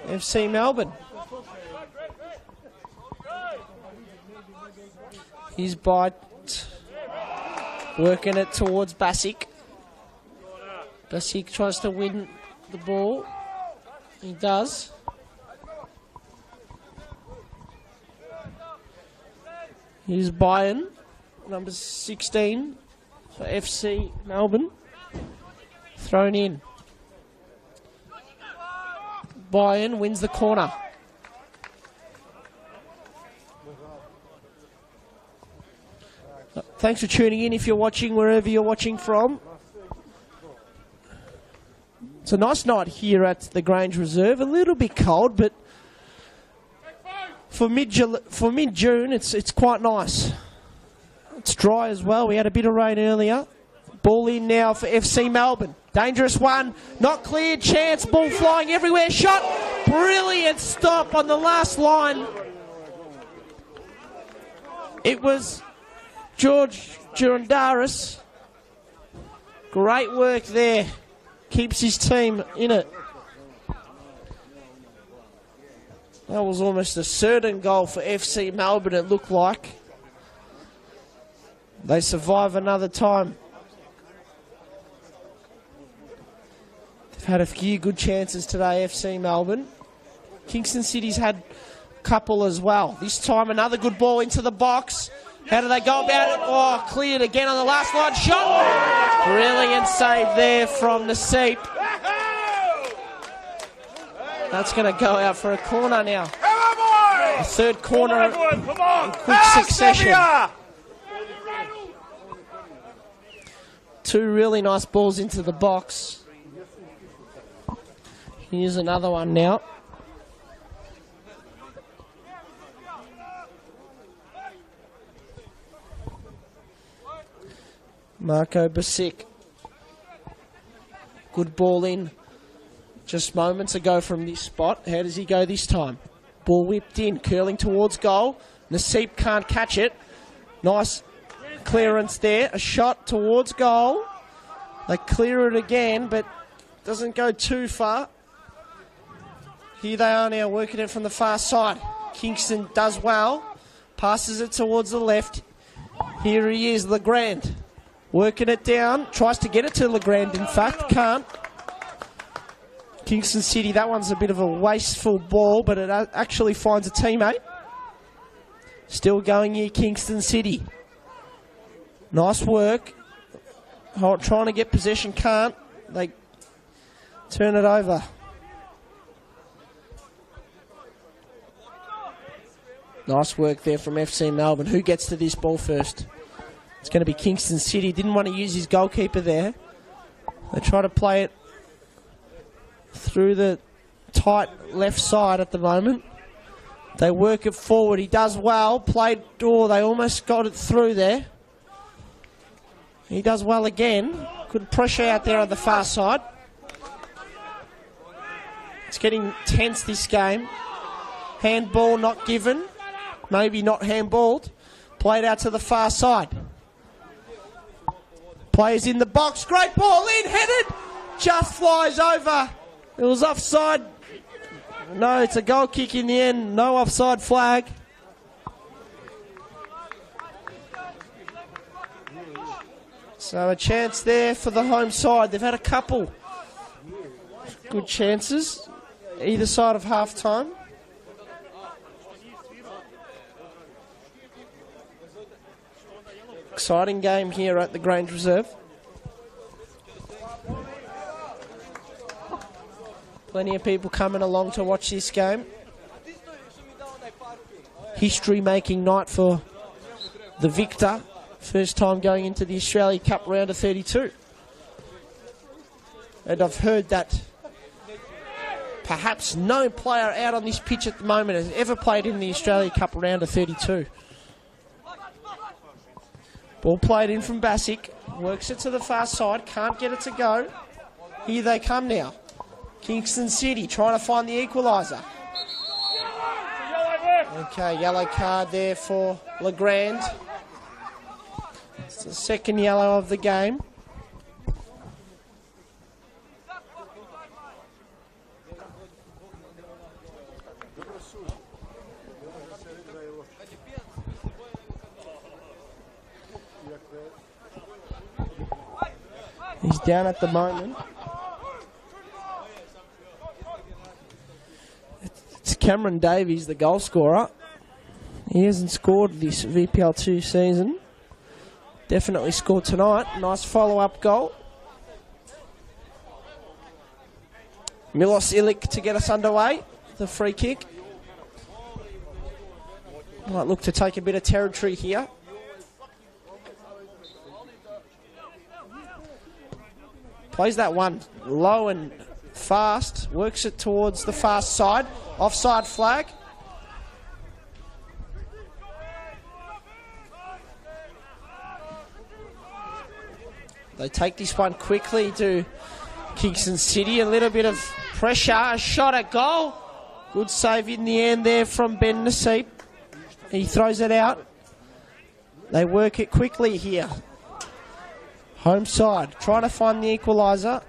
FC Melbourne. He's working it towards Basic. Basic tries to win the ball. He does. Here's Byron, number 16 for FC Melbourne. Thrown in. Byron wins the corner. Thanks for tuning in if you're watching wherever you're watching from. It's a nice night here at the Grange Reserve. A little bit cold, but for mid-June, it's quite nice. It's dry as well. We had a bit of rain earlier. Ball in now for FC Melbourne. Dangerous one. Not cleared. Chance. Ball flying everywhere. Shot. Brilliant stop on the last line. It was George Girondaris. Great work there. Keeps his team in it. That was almost a certain goal for FC Melbourne, it looked like. They survive another time. They've had a few good chances today, FC Melbourne. Kingston City's had a couple as well. This time another good ball into the box. How do they go about it? Oh, cleared again on the last line. Shot! Brilliant save there from Naseep. That's going to go out for a corner now. A third corner in quick succession. Two really nice balls into the box. Here's another one now. Marco Basic. Good ball in just moments ago from this spot. How does he go this time? Ball whipped in, curling towards goal. Naseep can't catch it. Nice clearance there. A shot towards goal. They clear it again, but doesn't go too far. Here they are now working it from the far side. Kingston does well. Passes it towards the left. Here he is, Legrand. Working it down. Tries to get it to Legrand, in fact. Can't. Kingston City, that one's a bit of a wasteful ball, but it actually finds a teammate. Still going here, Kingston City. Nice work. Trying to get possession, can't. They turn it over. Nice work there from FC Melbourne. Who gets to this ball first? It's going to be Kingston City. Didn't want to use his goalkeeper there. They try to play it through the tight left side at the moment. They work it forward. He does well. Played, they almost got it through there. He does well again. Good pressure out there on the far side. It's getting tense, this game. Handball not given. Maybe not handballed. Played out to the far side. Players in the box. Great ball in. Headed. Just flies over. It was offside. No, it's a goal kick in the end. No offside flag. So a chance there for the home side. They've had a couple good chances either side of half time. Exciting game here at the Grange Reserve. Plenty of people coming along to watch this game. History-making night for the victor. First time going into the Australia Cup round of 32. And I've heard that perhaps no player out on this pitch at the moment has ever played in the Australia Cup round of 32. Ball played in from Basic. Works it to the far side. Can't get it to go. Here they come now. Kingston City trying to find the equaliser. Okay, yellow card there for Legrand. It's the second yellow of the game. He's down at the moment. It's Cameron Davies, the goal scorer. He hasn't scored this VPL2 season. Definitely scored tonight. Nice follow-up goal. Milos Ilic to get us underway. The free kick. Might look to take a bit of territory here. Plays that one low and fast. Works it towards the fast side. Offside flag. They take this one quickly to Kingston City. A little bit of pressure. A shot at goal. Good save in the end there from Ben Naseep. He throws it out. They work it quickly here. Home side, trying to find the equaliser.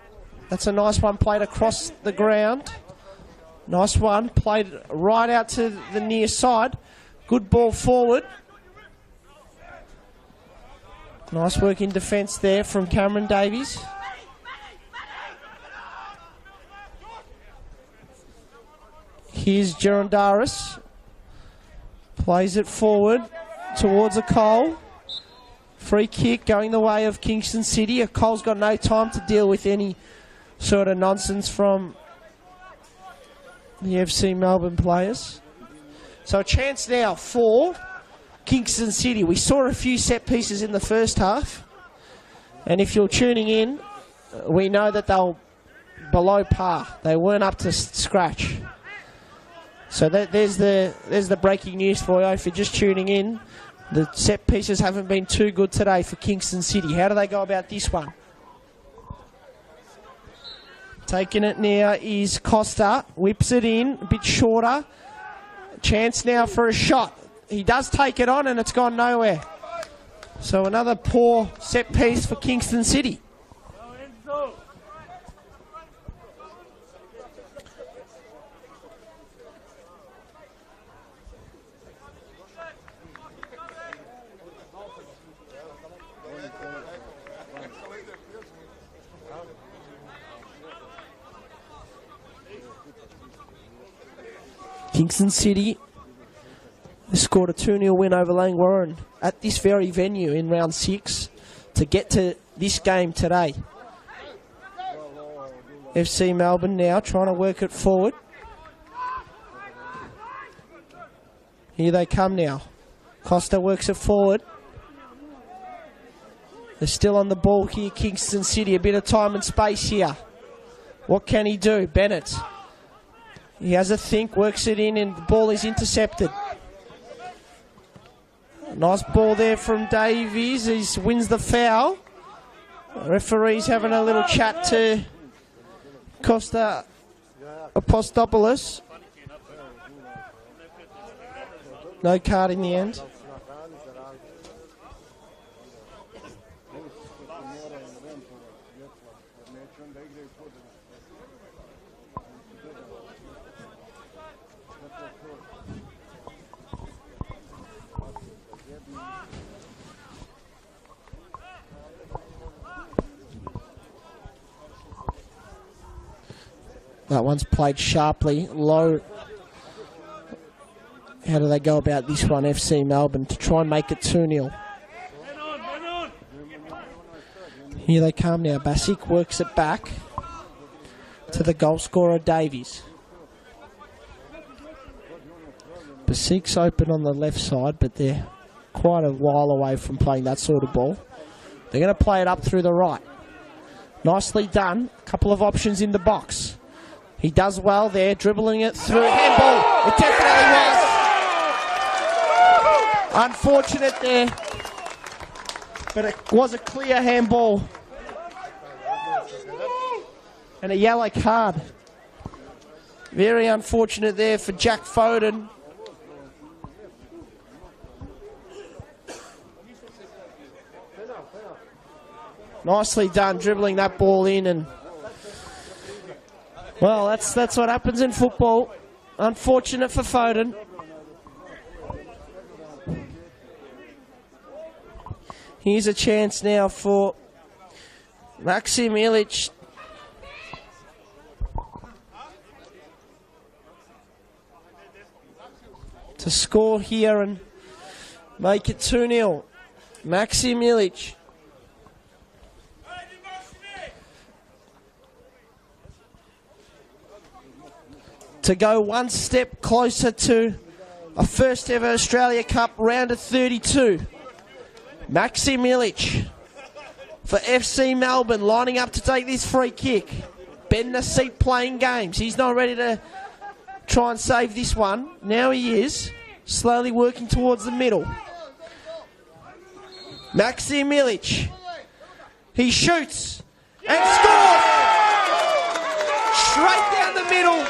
That's a nice one played across the ground. Nice one, played right out to the near side. Good ball forward. Nice work in defence there from Cameron Davies. Here's Gerondaris. Plays it forward towards a Cole. Free kick going the way of Kingston City. Cole's got no time to deal with any sort of nonsense from the FC Melbourne players. So a chance now for Kingston City. We saw a few set pieces in the first half. And if you're tuning in, we know that they're below par. They weren't up to scratch. So there's the breaking news for you if you're just tuning in. The set pieces haven't been too good today for Kingston City. How do they go about this one? Taking it now is Costa. Whips it in, a bit shorter. Chance now for a shot. He does take it on and it's gone nowhere. So another poor set piece for Kingston City. Kingston City scored a 2-0 win over Langwarrin at this very venue in round 6 to get to this game today. FC Melbourne now trying to work it forward. Here they come now. Costa works it forward. They're still on the ball here, Kingston City. A bit of time and space here. What can he do? Bennett. He has a think, works it in, and the ball is intercepted. Nice ball there from Davies. He wins the foul. The referee's having a little chat to Costa Apostopoulos. No card in the end. That one's played sharply, low. How do they go about this one, FC Melbourne, to try and make it 2-0? Here they come now. Basic works it back to the goal scorer, Davies. Basic's open on the left side, but they're quite a while away from playing that sort of ball. They're going to play it up through the right. Nicely done. A couple of options in the box. He does well there, dribbling it through. Handball! It definitely was. Unfortunate there. But it was a clear handball. And a yellow card. Very unfortunate there for Jack Foden. Nicely done, dribbling that ball in, and well, that's what happens in football. Unfortunate for Foden. Here's a chance now for Maxim Ilic. To score here and make it 2-0. Maxim Ilic. To go one step closer to a first ever Australia Cup round of 32. Maxim Ilic for FC Melbourne, lining up to take this free kick. Ben Nasip playing games. He's not ready to try and save this one. Now he is, slowly working towards the middle. Maxim Ilic. He shoots and scores! Straight down the middle.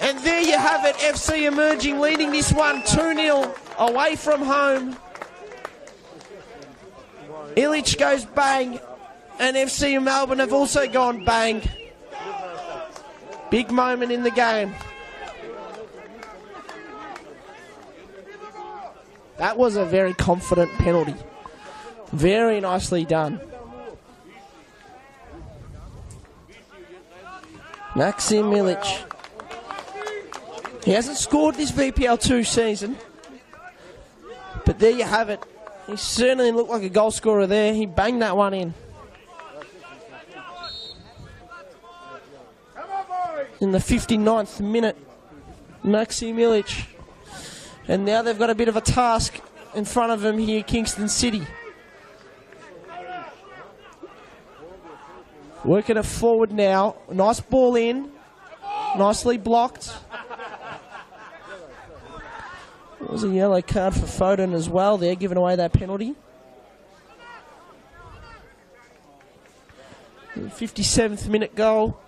And there you have it, FC Emerging leading this one 2-0 away from home. Ilic goes bang, and FC Melbourne have also gone bang. Big moment in the game. That was a very confident penalty. Very nicely done. Maxim Ilic. He hasn't scored this VPL2 season, but there you have it. He certainly looked like a goal scorer there. He banged that one in. In the 59th minute, Maxim Ilic. And now they've got a bit of a task in front of them here, Kingston City. Working it forward now. Nice ball in. Nicely blocked. There was a yellow card for Foden as well there, giving away that penalty. 57th minute goal.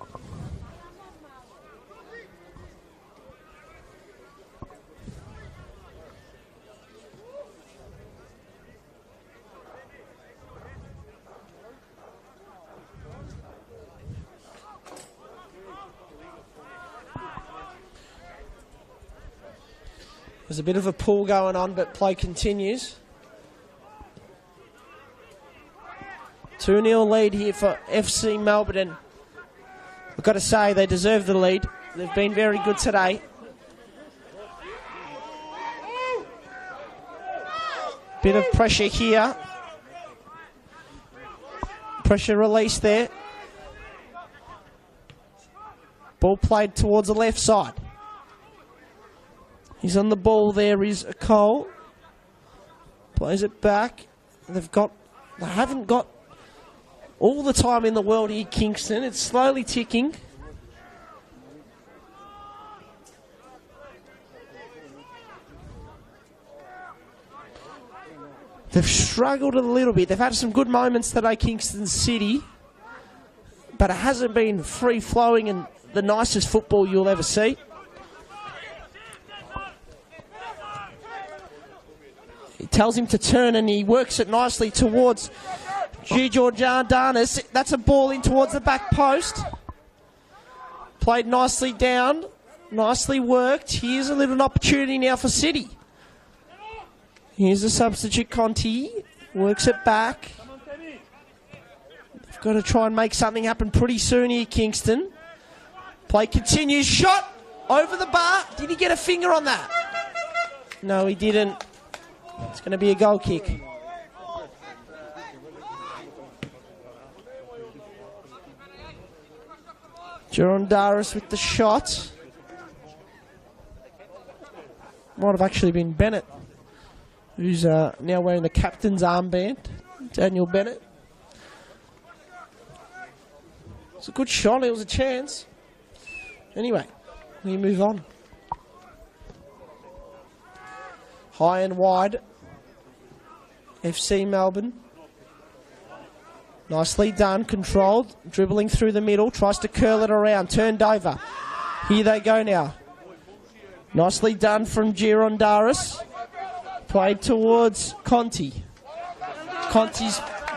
There's a bit of a pull going on, but play continues. 2-0 lead here for FC Melbourne. And I've got to say, they deserve the lead. They've been very good today. Bit of pressure here. Pressure release there. Ball played towards the left side. He's on the ball there, is Cole. Plays it back. They haven't got all the time in the world here, Kingston. It's slowly ticking. They've struggled a little bit. They've had some good moments today, Kingston City. But it hasn't been free-flowing and the nicest football you'll ever see. He tells him to turn and he works it nicely towards Giorgiadanis. That's a ball in towards the back post. Played nicely down. Nicely worked. Here's a little opportunity now for City. Here's the substitute, Conti. Works it back. They've got to try and make something happen pretty soon here, Kingston. Play continues. Shot over the bar. Did he get a finger on that? No, he didn't. It's going to be a goal kick. Girondaris with the shot. Might have actually been Bennett, who's now wearing the captain's armband. Daniel Bennett. It's a good shot. It was a chance. Anyway, we move on. High and wide. FC Melbourne. Nicely done, controlled, dribbling through the middle, tries to curl it around, turned over. Here they go now. Nicely done from Girondaris. Played towards Conti. Conti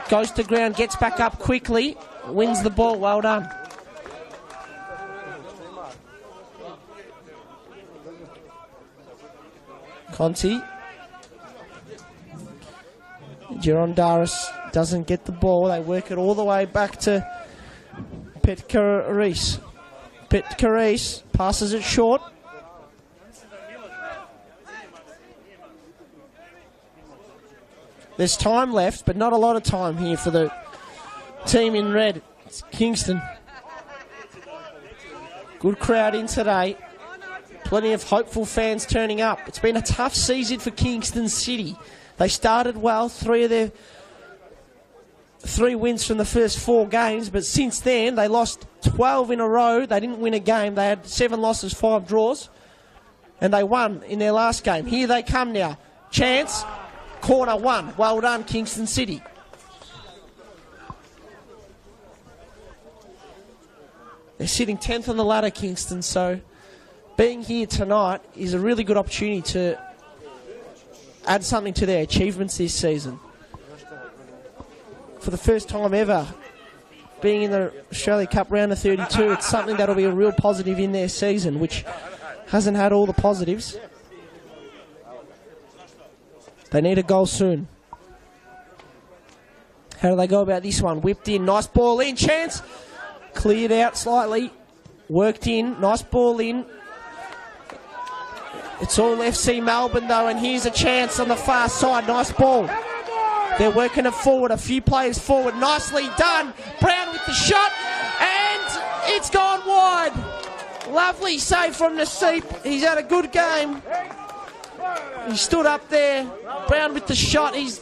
goes to ground, gets back up quickly, wins the ball, well done. Conti. Girondaris doesn't get the ball. They work it all the way back to Petkaris. Petkaris passes it short. There's time left, but not a lot of time here for the team in red. It's Kingston. Good crowd in today. Plenty of hopeful fans turning up. It's been a tough season for Kingston City. They started well, three wins from the first 4 games, but since then they lost 12 in a row. They didn't win a game. They had 7 losses, 5 draws, and they won in their last game. Here they come now. Chance, corner 1. Well done, Kingston City. They're sitting 10th on the ladder, Kingston, so being here tonight is a really good opportunity to add something to their achievements this season. For the first time ever, being in the Australia Cup round of 32, it's something that'll be a real positive in their season, which hasn't had all the positives. They need a goal soon. How do they go about this one? Whipped in, nice ball in, chance. Cleared out slightly, worked in, nice ball in. It's all FC Melbourne though, and here's a chance on the far side. Nice ball. They're working it forward, a few players forward. Nicely done. Brown with the shot, and it's gone wide. Lovely save from Naseep. He's had a good game. He stood up there. Brown with the shot. He's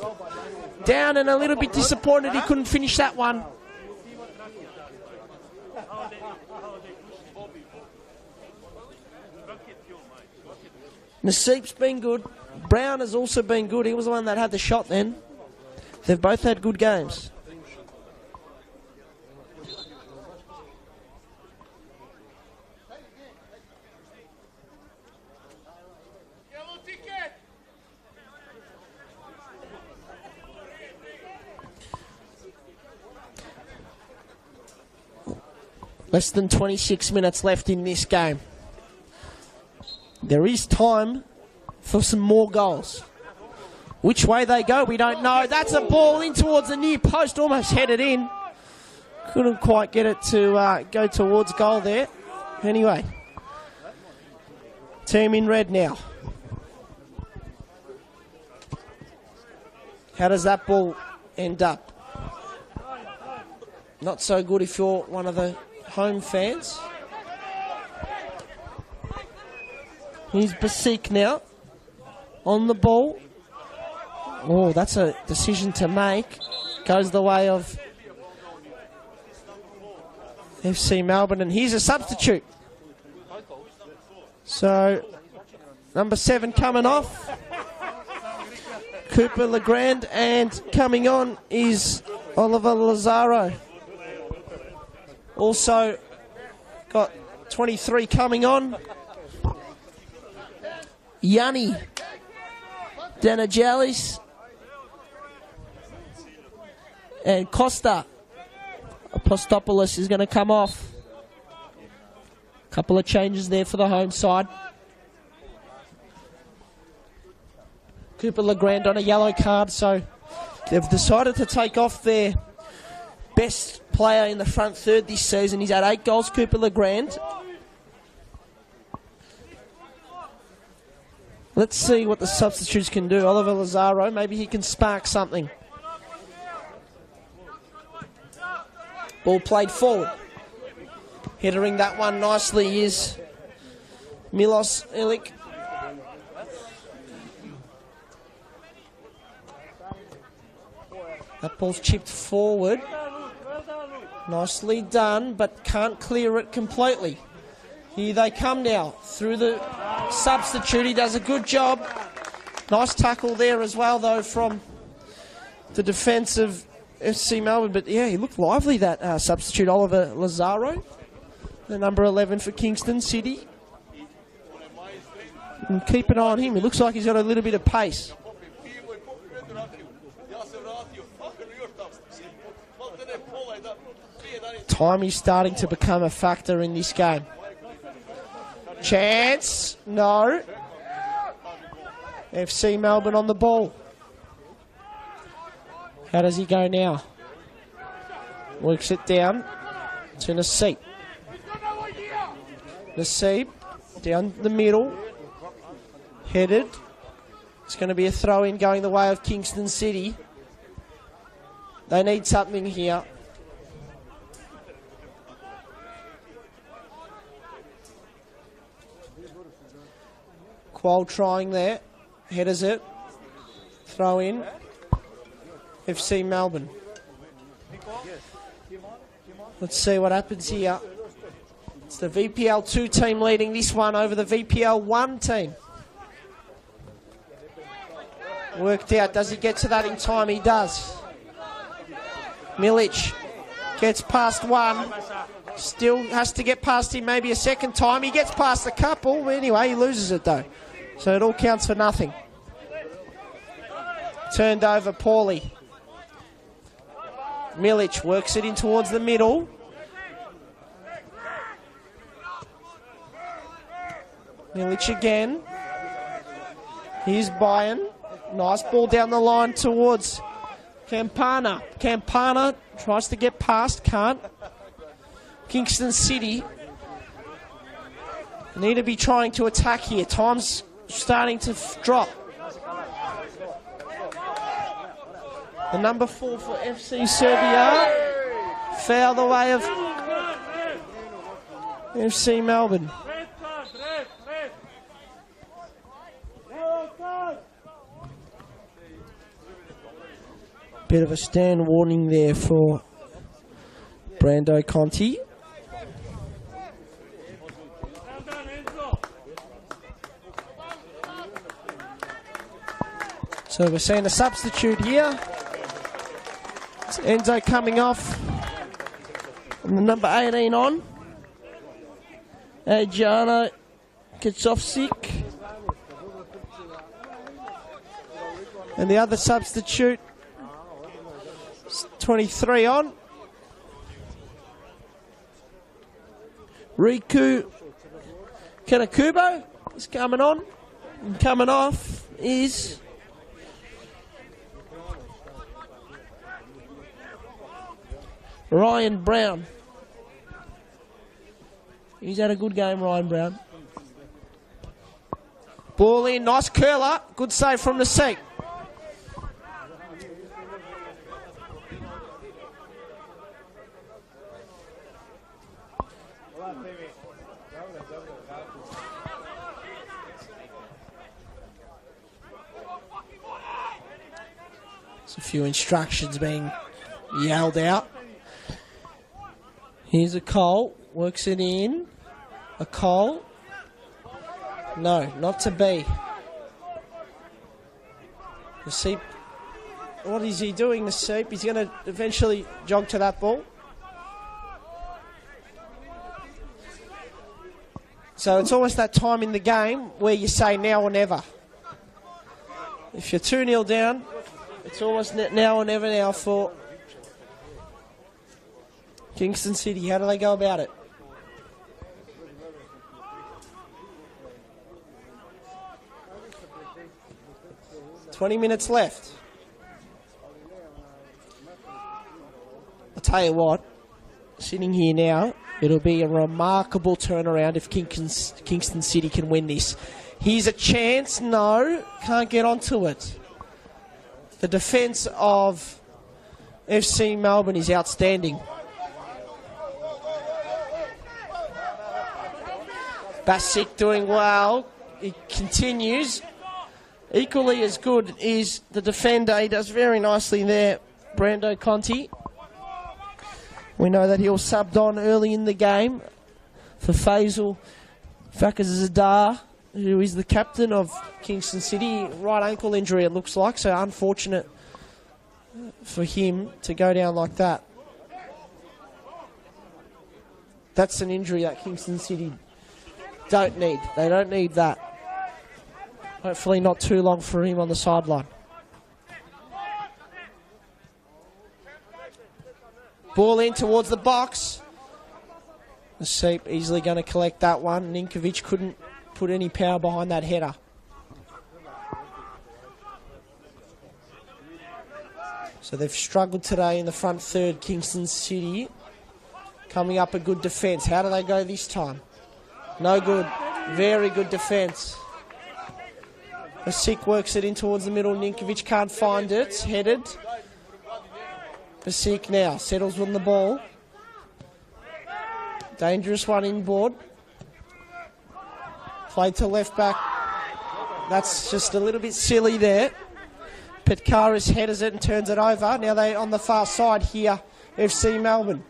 down and a little bit disappointed he couldn't finish that one. Naseep's been good. Brown has also been good. He was the one that had the shot then. They've both had good games. Less than 26 minutes left in this game. There is time for some more goals. Which way they go, we don't know. That's a ball in towards the near post, almost headed in. Couldn't quite get it to go towards goal there. Anyway, team in red now. How does that ball end up? Not so good if you're one of the home fans. Here's Basik now on the ball. Oh, that's a decision to make. Goes the way of FC Melbourne, and here's a substitute. So, number 7 coming off. Cooper Legrand, and coming on is Oliver Lazaro. Also got 23 coming on. Yanni Danajalis and Costa Apostopoulos is going to come off. Couple of changes there for the home side. Cooper Legrand on a yellow card, so they've decided to take off their best player in the front third this season. He's had 8 goals, Cooper Legrand. Let's see what the substitutes can do. Oliver Lazaro, maybe he can spark something. Ball played forward. Headering that one nicely is Milos Ilic. That ball's chipped forward. Nicely done, but can't clear it completely. Here they come now through the substitute. He does a good job. Nice tackle there as well, though, from the defence of FC Melbourne. But yeah, he looked lively, that substitute, Oliver Lazaro, the number 11 for Kingston City. And keep an eye on him. He looks like he's got a little bit of pace. Time is starting to become a factor in this game. Chance. No. FC Melbourne on the ball. How does he go now? Works it down to Naseeb. Naseeb down the middle. Headed. It's going to be a throw-in going the way of Kingston City. They need something here. Qual trying there. Headers it. Throw in. FC Melbourne. Let's see what happens here. It's the VPL 2 team leading this one over the VPL 1 team. Worked out. Does he get to that in time? He does. Milic gets past one. Still has to get past him maybe a second time. He gets past a couple. Anyway, he loses it though. So it all counts for nothing. Turned over poorly. Milic works it in towards the middle. Milic again. Here's Bayern. Nice ball down the line towards Campana. Campana tries to get past, can't. Kingston City need to be trying to attack here. Time's starting to drop. The number 4 for FC Srbija. Foul the way of FC Melbourne. Bit of a stand warning there for Brando Conti. So we're seeing a substitute here. It's Enzo coming off. And the number 18 on. Adriano Kickoff. And the other substitute, 23 on. Riku Kanakubo is coming on. And coming off is Ryan Brown. He's had a good game, Ryan Brown. Ball in, nice curler. Good save from the seat. There's a few instructions being yelled out. Here's a Cole. Works it in. A Cole. No, not to be. The Seep. What is he doing, the Seep? He's going to eventually jog to that ball. So it's almost that time in the game where you say now or never. If you're 2-0 down, it's almost now or never now for Kingston City. How do they go about it? "20 minutes left. I'll tell you what, sitting here now, it'll be a remarkable turnaround if Kingston City can win this. Here's a chance. No, can't get onto it. The defence of FC Melbourne is outstanding. Basic doing well. He continues. Equally as good is the defender. He does very nicely there, Brando Conti. We know that he was subbed on early in the game for Faisal Fakazadar, who is the captain of Kingston City. Right ankle injury, it looks like, so unfortunate for him to go down like that. That's an injury that Kingston City don't need. They don't need that. Hopefully not too long for him on the sideline. Ball in towards the box. The Seep easily going to collect that one. Ninkovic couldn't put any power behind that header. So they've struggled today in the front third, Kingston City. Coming up a good defence. How do they go this time? No good. Very good defence. Basic works it in towards the middle. Ninkovic can't find it. Headed. Basic now settles on the ball. Dangerous one inboard. Played to left back. That's just a little bit silly there. Petkaris headers it and turns it over. Now they on the far side here, FC Melbourne.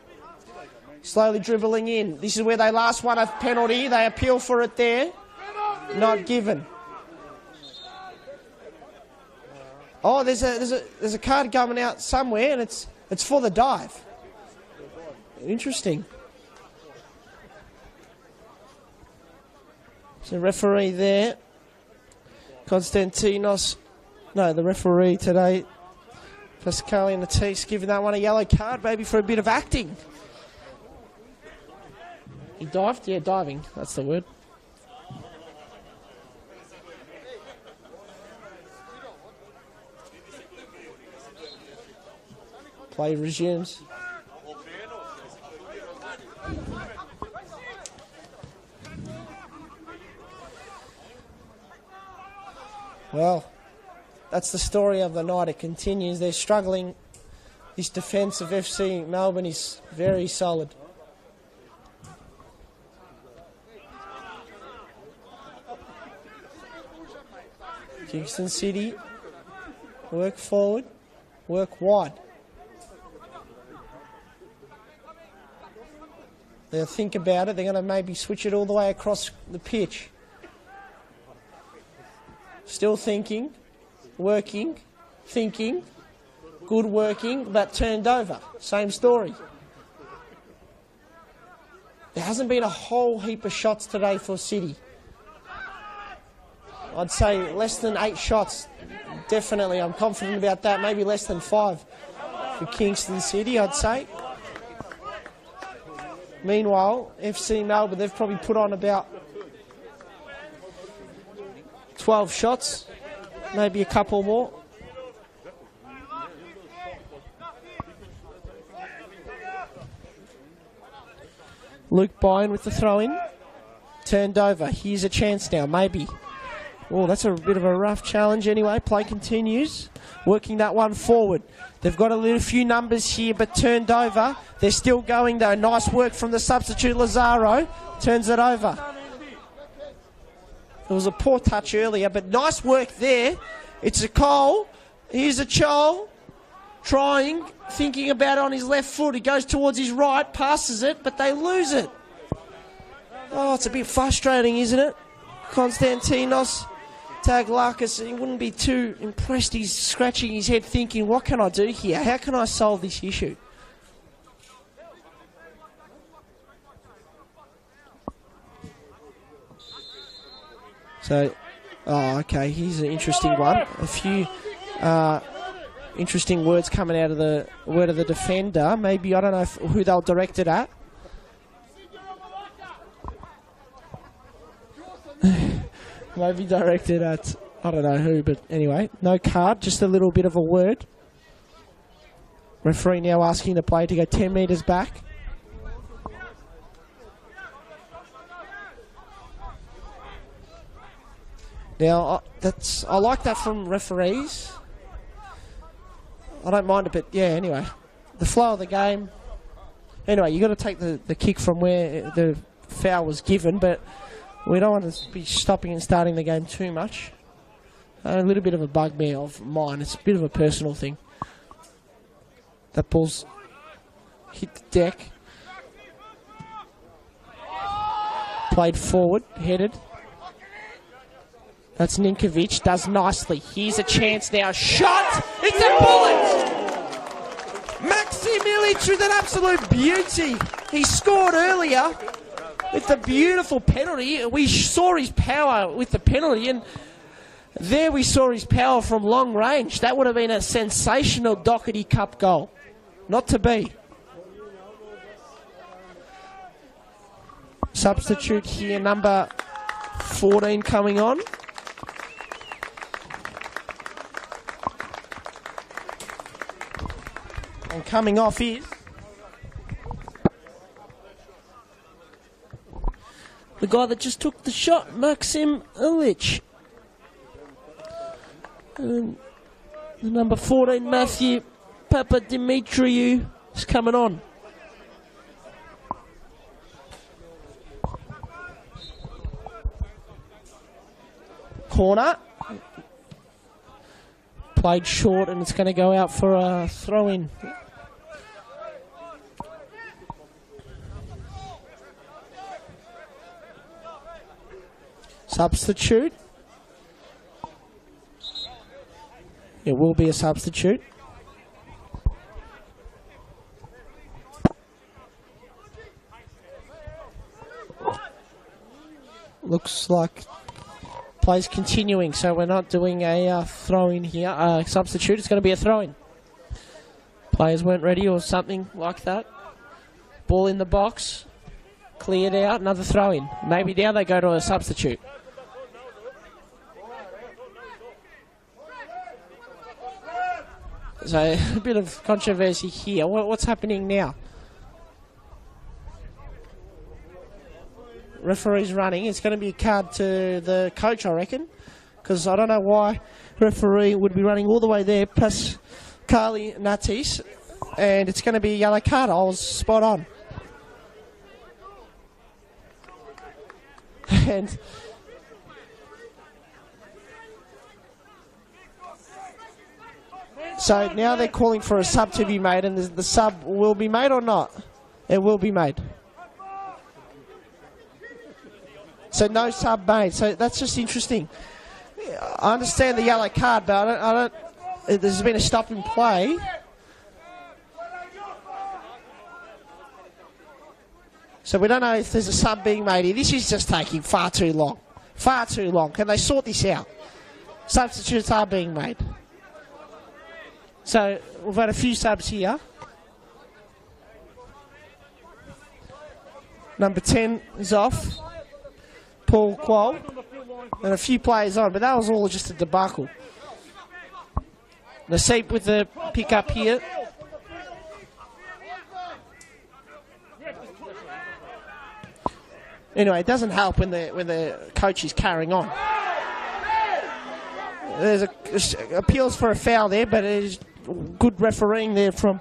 Slowly dribbling in. This is where they last won a penalty. They appeal for it there. Not given. Oh, there's a card coming out somewhere, and it's for the dive. Interesting. So referee there, Konstantinos. No, the referee today, Pascalian Atis, giving that one a yellow card, maybe for a bit of acting. He dived? Yeah, diving. That's the word. Play resumes. Well, that's the story of the night. It continues. They're struggling. This defence of FC Melbourne is very solid. Kingston City work forward, work wide. They'll think about it. They're going to maybe switch it all the way across the pitch. Still thinking. working, thinking, good working, but turned over. Same story. There hasn't been a whole heap of shots today for City. I'd say less than 8 shots. Definitely, I'm confident about that. Maybe less than 5 for Kingston City, I'd say. Meanwhile, FC Melbourne, they've probably put on about 12 shots, maybe a couple more. Luke Byrne with the throw-in. Turned over. Here's a chance now, maybe. Oh, that's a bit of a rough challenge anyway. Play continues. Working that one forward. They've got a little few numbers here, but turned over. They're still going, though. Nice work from the substitute, Lazaro. Turns it over. It was a poor touch earlier, but nice work there. It's a Cole. Here's a Chol. Trying, thinking about it on his left foot. He goes towards his right, passes it, but they lose it. Oh, it's a bit frustrating, isn't it? Konstantinos Taglakis, he wouldn't be too impressed. He's scratching his head thinking, what can I do here? How can I solve this issue? So, oh, okay, here's an interesting one. A few interesting words coming out of the word of the defender. Maybe, I don't know who they'll direct it at. Maybe directed at, I don't know who, but anyway, no card, just a little bit of a word. Referee now asking the player to go 10 metres back. Now, I like that from referees. I don't mind it, but yeah, anyway. The flow of the game. Anyway, you've got to take the kick from where the foul was given, but we don't want to be stopping and starting the game too much. A little bit of a bugbear of mine. It's a bit of a personal thing. That ball's hit the deck. Played forward, headed. That's Ninkovic, does nicely. Here's a chance now. Shot! It's a bullet! Maxim Ilic with an absolute beauty. He scored earlier with the beautiful penalty. We saw his power with the penalty, and there we saw his power from long range. That would have been a sensational Doherty Cup goal. Not to be. Substitute here, number 14 coming on. And coming off is the guy that just took the shot, Maxim Ilic. And the number 14, Matthew Papadimitriou, is coming on. Corner. Played short, and it's going to go out for a throw-in. Substitute. It will be a substitute. Looks like play's continuing, so we're not doing a throw-in here. Substitute, it's going to be a throw-in. Players weren't ready or something like that. Ball in the box. Cleared out, another throw-in. Maybe now they go to a substitute. So a bit of controversy here. What's happening now? Referee's running. It's going to be a card to the coach, I reckon, because I don't know why referee would be running all the way there, Pascali Natis, and it's going to be a yellow card. I was spot on. And so now they're calling for a sub to be made, and the sub will be made or not? It will be made. So no sub made. So that's just interesting. I understand the yellow card, but I don't. There's been a stop in play. So we don't know if there's a sub being made here. This is just taking far too long. Far too long. Can they sort this out? Substitutes are being made. So we've had a few subs here. Number 10 is off. Paul Quoll. And a few players on, but that was all just a debacle. Naseep with the pick up here. Anyway, it doesn't help when the coach is carrying on. There's appeals for a foul there, but it is good refereeing there from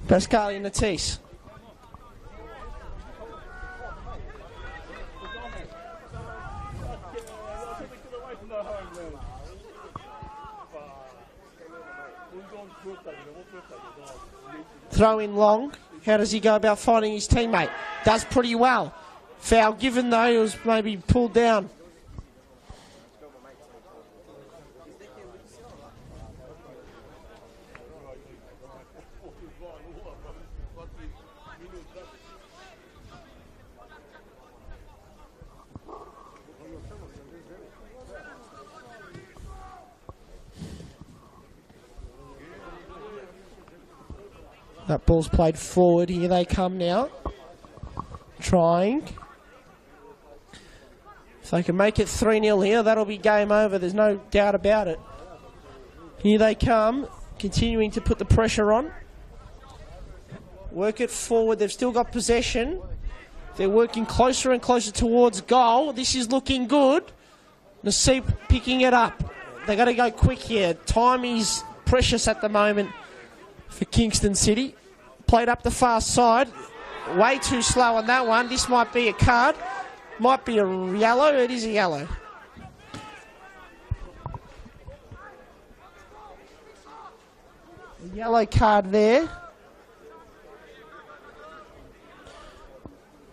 Pascali Natis. Throw in long. How does he go about finding his teammate? Does pretty well. Foul given though, it was maybe pulled down. That ball's played forward. Here they come now. Trying. If they can make it 3-0 here, that'll be game over. There's no doubt about it. Here they come, continuing to put the pressure on. Work it forward. They've still got possession. They're working closer and closer towards goal. This is looking good. Naseep picking it up. They got to go quick here. Time is precious at the moment for Kingston City. Played up the far side. Way too slow on that one. This might be a card. Might be a yellow. It is a yellow. A yellow card there.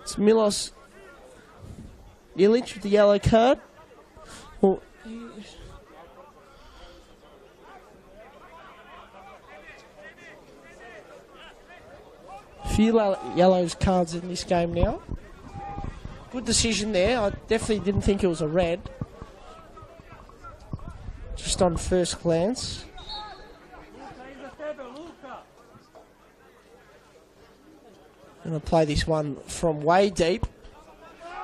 It's Milos Ilic with the yellow card. Well, few yellows cards in this game now. Good decision there. I definitely didn't think it was a red. Just on first glance. I'm going to play this one from way deep.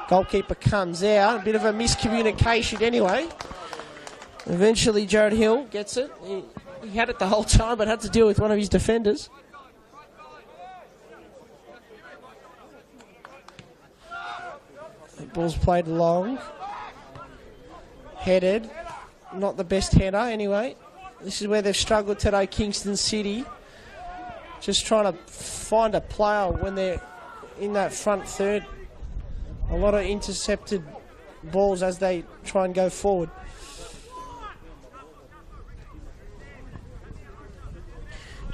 Goalkeeper comes out. A bit of a miscommunication anyway. Eventually Jared Hill gets it. He had it the whole time but had to deal with one of his defenders. Ball's played long. Headed. Not the best header anyway. This is where they've struggled today, Kingston City. Just trying to find a player when they're in that front third. A lot of intercepted balls as they try and go forward.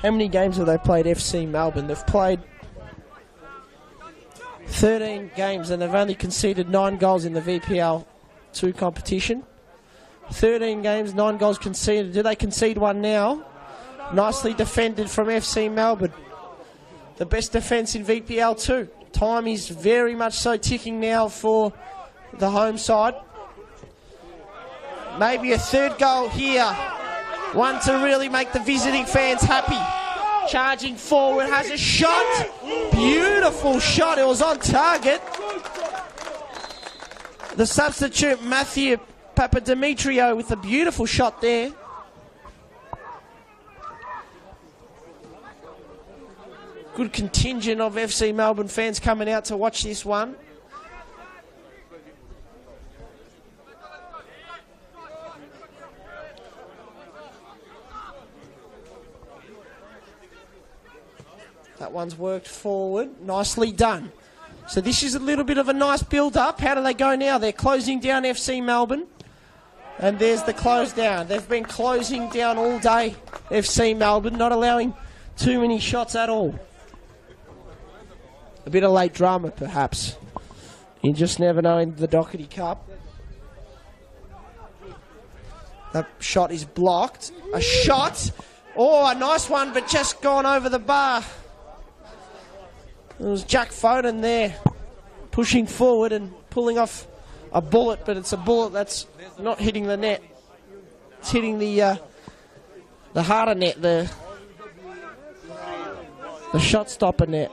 How many games have they played FC Melbourne? They've played 13 games and they've only conceded 9 goals in the VPL 2 competition. 13 games, 9 goals conceded. Do they concede one now? Nicely defended from FC Melbourne. The best defence in VPL 2. Time is very much so ticking now for the home side. Maybe a third goal here. One to really make the visiting fans happy. Charging forward, has a shot. Beautiful shot. It was on target. The substitute, Matthew Papademetrio, with a beautiful shot there. Good contingent of FC Melbourne fans coming out to watch this one. That one's worked forward. Nicely done. So this is a little bit of a nice build-up. How do they go now? They're closing down FC Melbourne. And there's the close down. They've been closing down all day, FC Melbourne, not allowing too many shots at all. A bit of late drama, perhaps. You just never know in the Doherty Cup. That shot is blocked. A shot. Oh, a nice one, but just gone over the bar. It was Jack Foden there, pushing forward and pulling off a bullet, but it's a bullet that's not hitting the net. It's hitting the harder net, the shot stopper net.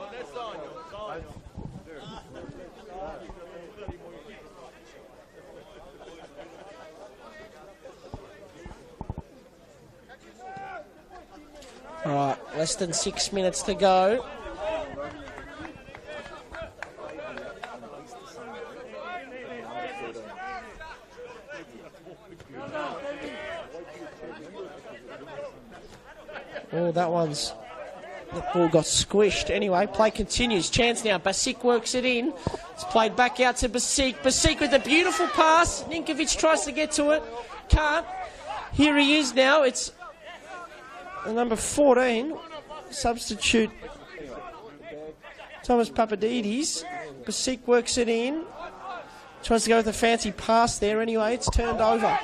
All right, less than 6 minutes to go. Oh, that ball got squished. Anyway, play continues. Chance now. Basic works it in. It's played back out to Basic. Basic with a beautiful pass. Ninkovic tries to get to it. Can't. Here he is now. It's number 14. Substitute Thomas Papadidis. Basic works it in. Tries to go with a fancy pass there. Anyway, it's turned over.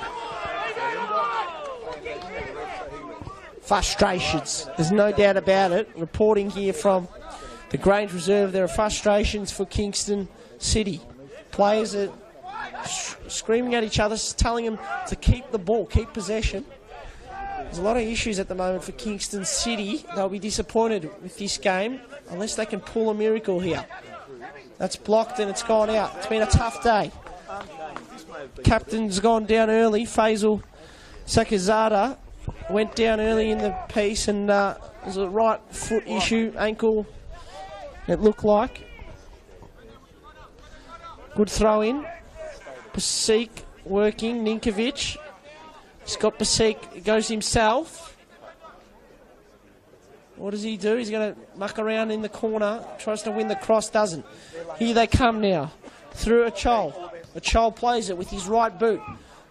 Frustrations. There's no doubt about it. Reporting here from the Grange Reserve, there are frustrations for Kingston City. Players are screaming at each other, telling them to keep the ball, keep possession. There's a lot of issues at the moment for Kingston City. They'll be disappointed with this game unless they can pull a miracle here. That's blocked and it's gone out. It's been a tough day. Captain's gone down early. Faisal Sakazada went down early in the piece and it was a right foot issue, ankle, it looked like. Good throw in. Basic working, Ninkovic. He's got Basic, goes himself. What does he do? He's going to muck around in the corner, tries to win the cross, doesn't. Here they come now, through Achol. Achol plays it with his right boot.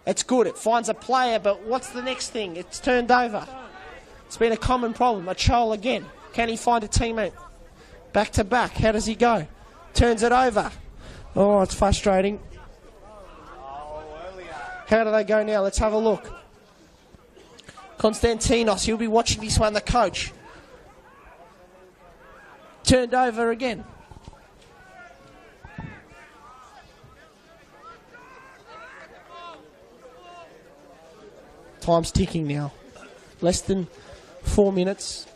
It's good, it finds a player, but what's the next thing? It's turned over. It's been a common problem. Achol again. Can he find a teammate? Back to back, how does he go? Turns it over. Oh, it's frustrating. How do they go now? Let's have a look. Konstantinos, he'll be watching this one, the coach. Turned over again. Time's ticking now. Less than 4 minutes.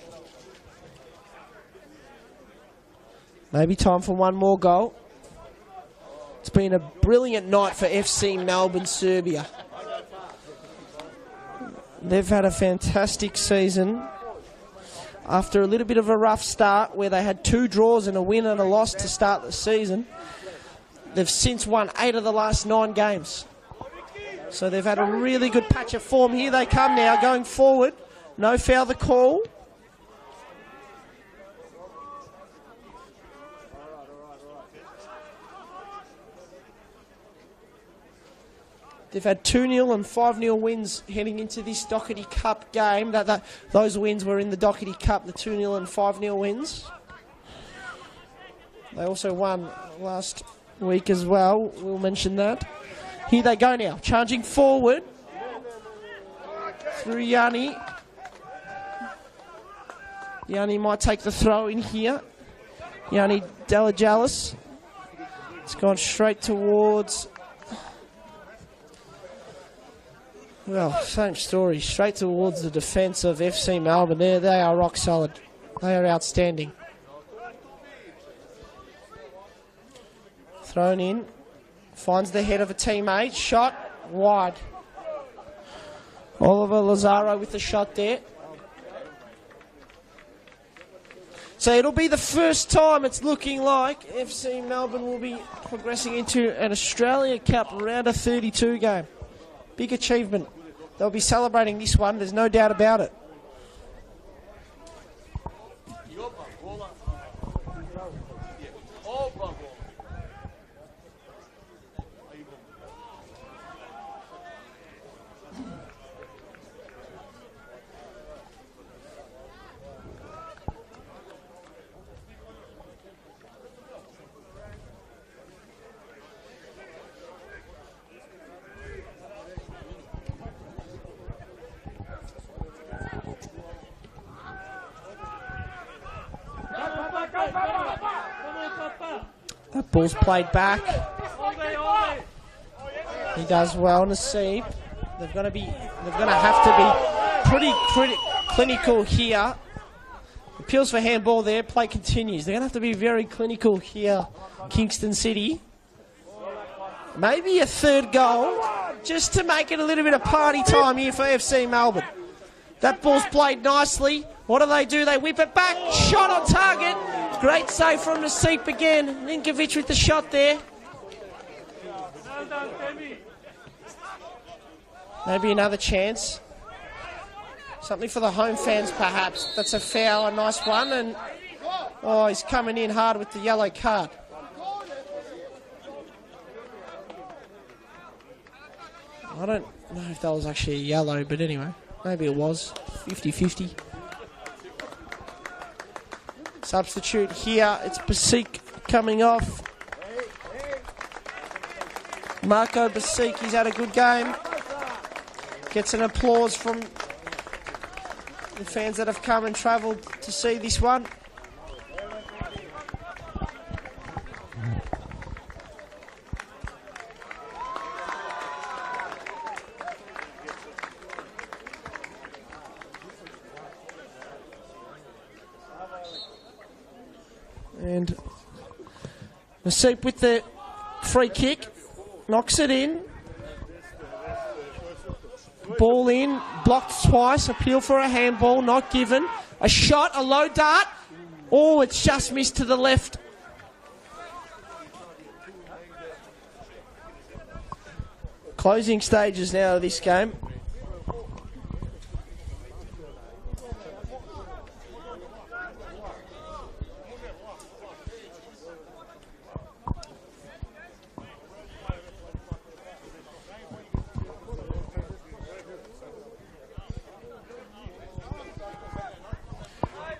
Maybe time for one more goal. It's been a brilliant night for FC Melbourne Srbija. They've had a fantastic season. After a little bit of a rough start where they had 2 draws and a win and a loss to start the season, they've since won 8 of the last 9 games. So they've had a really good patch of form. Here they come now, going forward. No foul the call. They've had 2-0 and 5-0 wins heading into this Doherty Cup game. Those wins were in the Doherty Cup, the 2-0 and 5-0 wins. They also won last week as well. We'll mention that. Here they go now, charging forward through Yanni. Yanni might take the throw in here. Yanni Delajalis. It's gone straight towards, well, same story, straight towards the defence of FC Melbourne. There, they are rock solid. They are outstanding. Thrown in. Finds the head of a teammate. Shot wide. Oliver Lazaro with the shot there. So it'll be the first time it's looking like FC Melbourne will be progressing into an Australia Cup round of 32 game. Big achievement. They'll be celebrating this one, there's no doubt about it. Ball's played back. He does well, Naseeb. They're going to have to be pretty clinical here. Appeals for handball there. Play continues. They're going to have to be very clinical here, Kingston City. Maybe a third goal, just to make it a little bit of party time here for FC Melbourne. That ball's played nicely. What do? They whip it back. Shot on target. Great save from Naseeb again. Ninkovic with the shot there. Maybe another chance. Something for the home fans, perhaps. That's a foul, a nice one. And oh, he's coming in hard with the yellow card. I don't know if that was actually a yellow, but anyway, maybe it was. 50-50. Substitute here. It's Basik coming off. Marco Basik, he's had a good game. Gets an applause from the fans that have come and travelled to see this one. And Naseeb with the free kick, knocks it in. Ball in, blocked twice, appeal for a handball, not given. A shot, a low dart. Oh, it's just missed to the left. Closing stages now of this game.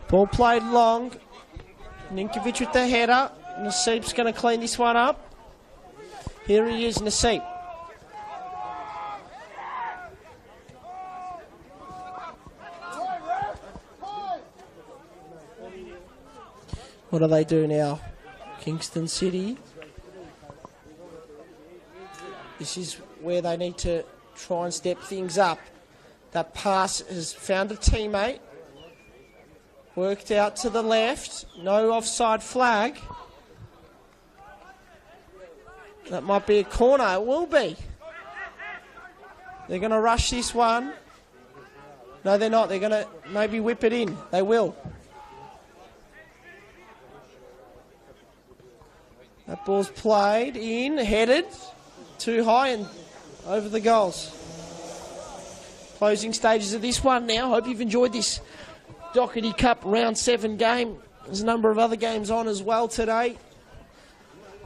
Ball played long. Ninkovic with the header. Naseeb's going to clean this one up. Here he is, Naseeb. What do they do now? Kingston City. This is where they need to try and step things up. That pass has found a teammate. Worked out to the left. No offside flag. That might be a corner. It will be. They're going to rush this one. No, they're not. They're going to maybe whip it in. They will. That ball's played in, headed. Too high and over the goals. Closing stages of this one now. Hope you've enjoyed this Doherty Cup Round 7 game. There's a number of other games on as well today.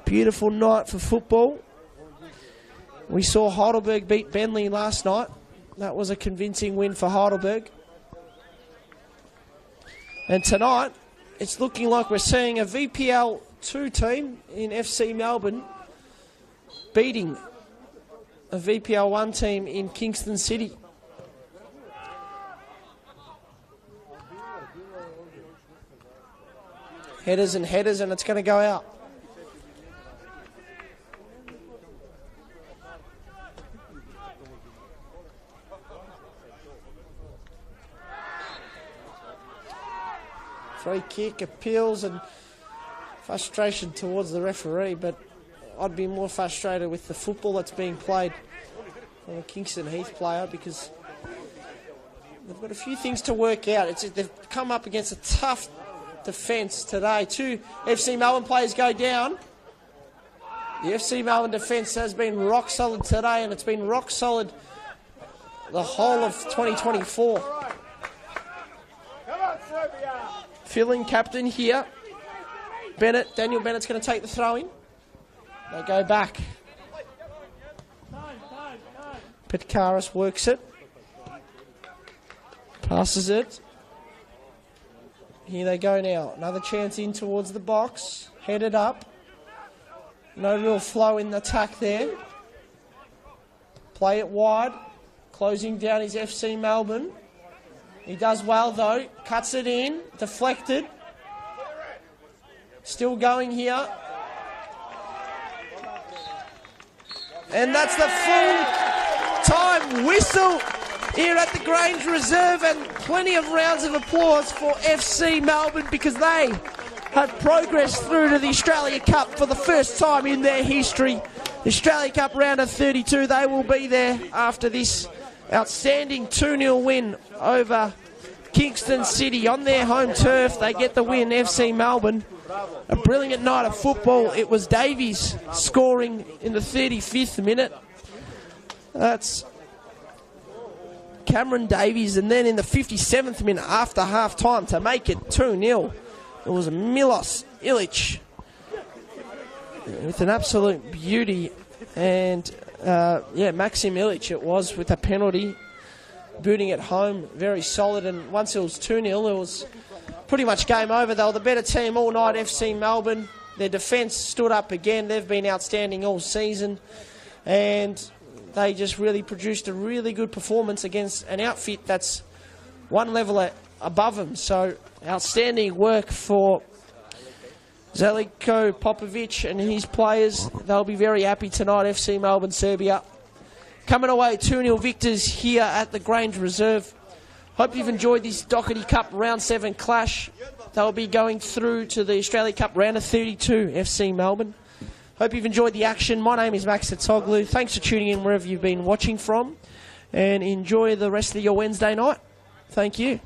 Beautiful night for football. We saw Heidelberg beat Bentley last night. That was a convincing win for Heidelberg. And tonight, it's looking like we're seeing a VPL 2 team in FC Melbourne beating a VPL 1 team in Kingston City. Headers, and it's going to go out. Free kick, appeals, and frustration towards the referee, but I'd be more frustrated with the football that's being played from a Kingston Heath player, because they've got a few things to work out. They've come up against a tough defence today. 2 FC Melbourne players go down. The FC Melbourne defence has been rock solid today, and it's been rock solid the whole of 2024. Fill-in captain here. Daniel Bennett's going to take the throw-in. They go back. Petkaris works it. Passes it. Here they go now. Another chance in towards the box. Headed up. No real flow in the attack there. Play it wide. Closing down is FC Melbourne. He does well though. Cuts it in. Deflected. Still going here. And that's the full-time whistle here at the Grange Reserve, and plenty of rounds of applause for FC Melbourne because they have progressed through to the Australia Cup for the first time in their history. The Australia Cup round of 32, they will be there after this outstanding 2-0 win over Kingston City on their home turf. They get the win, FC Melbourne. A brilliant night of football. It was Davies scoring in the 35th minute. That's Cameron Davies. And then in the 57th minute after half-time to make it 2-0, it was Milos Ilic with an absolute beauty. And, Maxim Ilic it was with a penalty. Booting it home, very solid. And once it was 2-0, it was pretty much game over. They were the better team all night, FC Melbourne. Their defence stood up again. They've been outstanding all season. And they just really produced a really good performance against an outfit that's one level above them. So outstanding work for Zeljko Popovic and his players. They'll be very happy tonight, FC Melbourne Srbija. Coming away 2-0 victors here at the Grange Reserve. Hope you've enjoyed this Doherty Cup Round 7 clash. They'll be going through to the Australia Cup Round of 32, FC Melbourne. Hope you've enjoyed the action. My name is Max Atoglu. Thanks for tuning in wherever you've been watching from. And enjoy the rest of your Wednesday night. Thank you.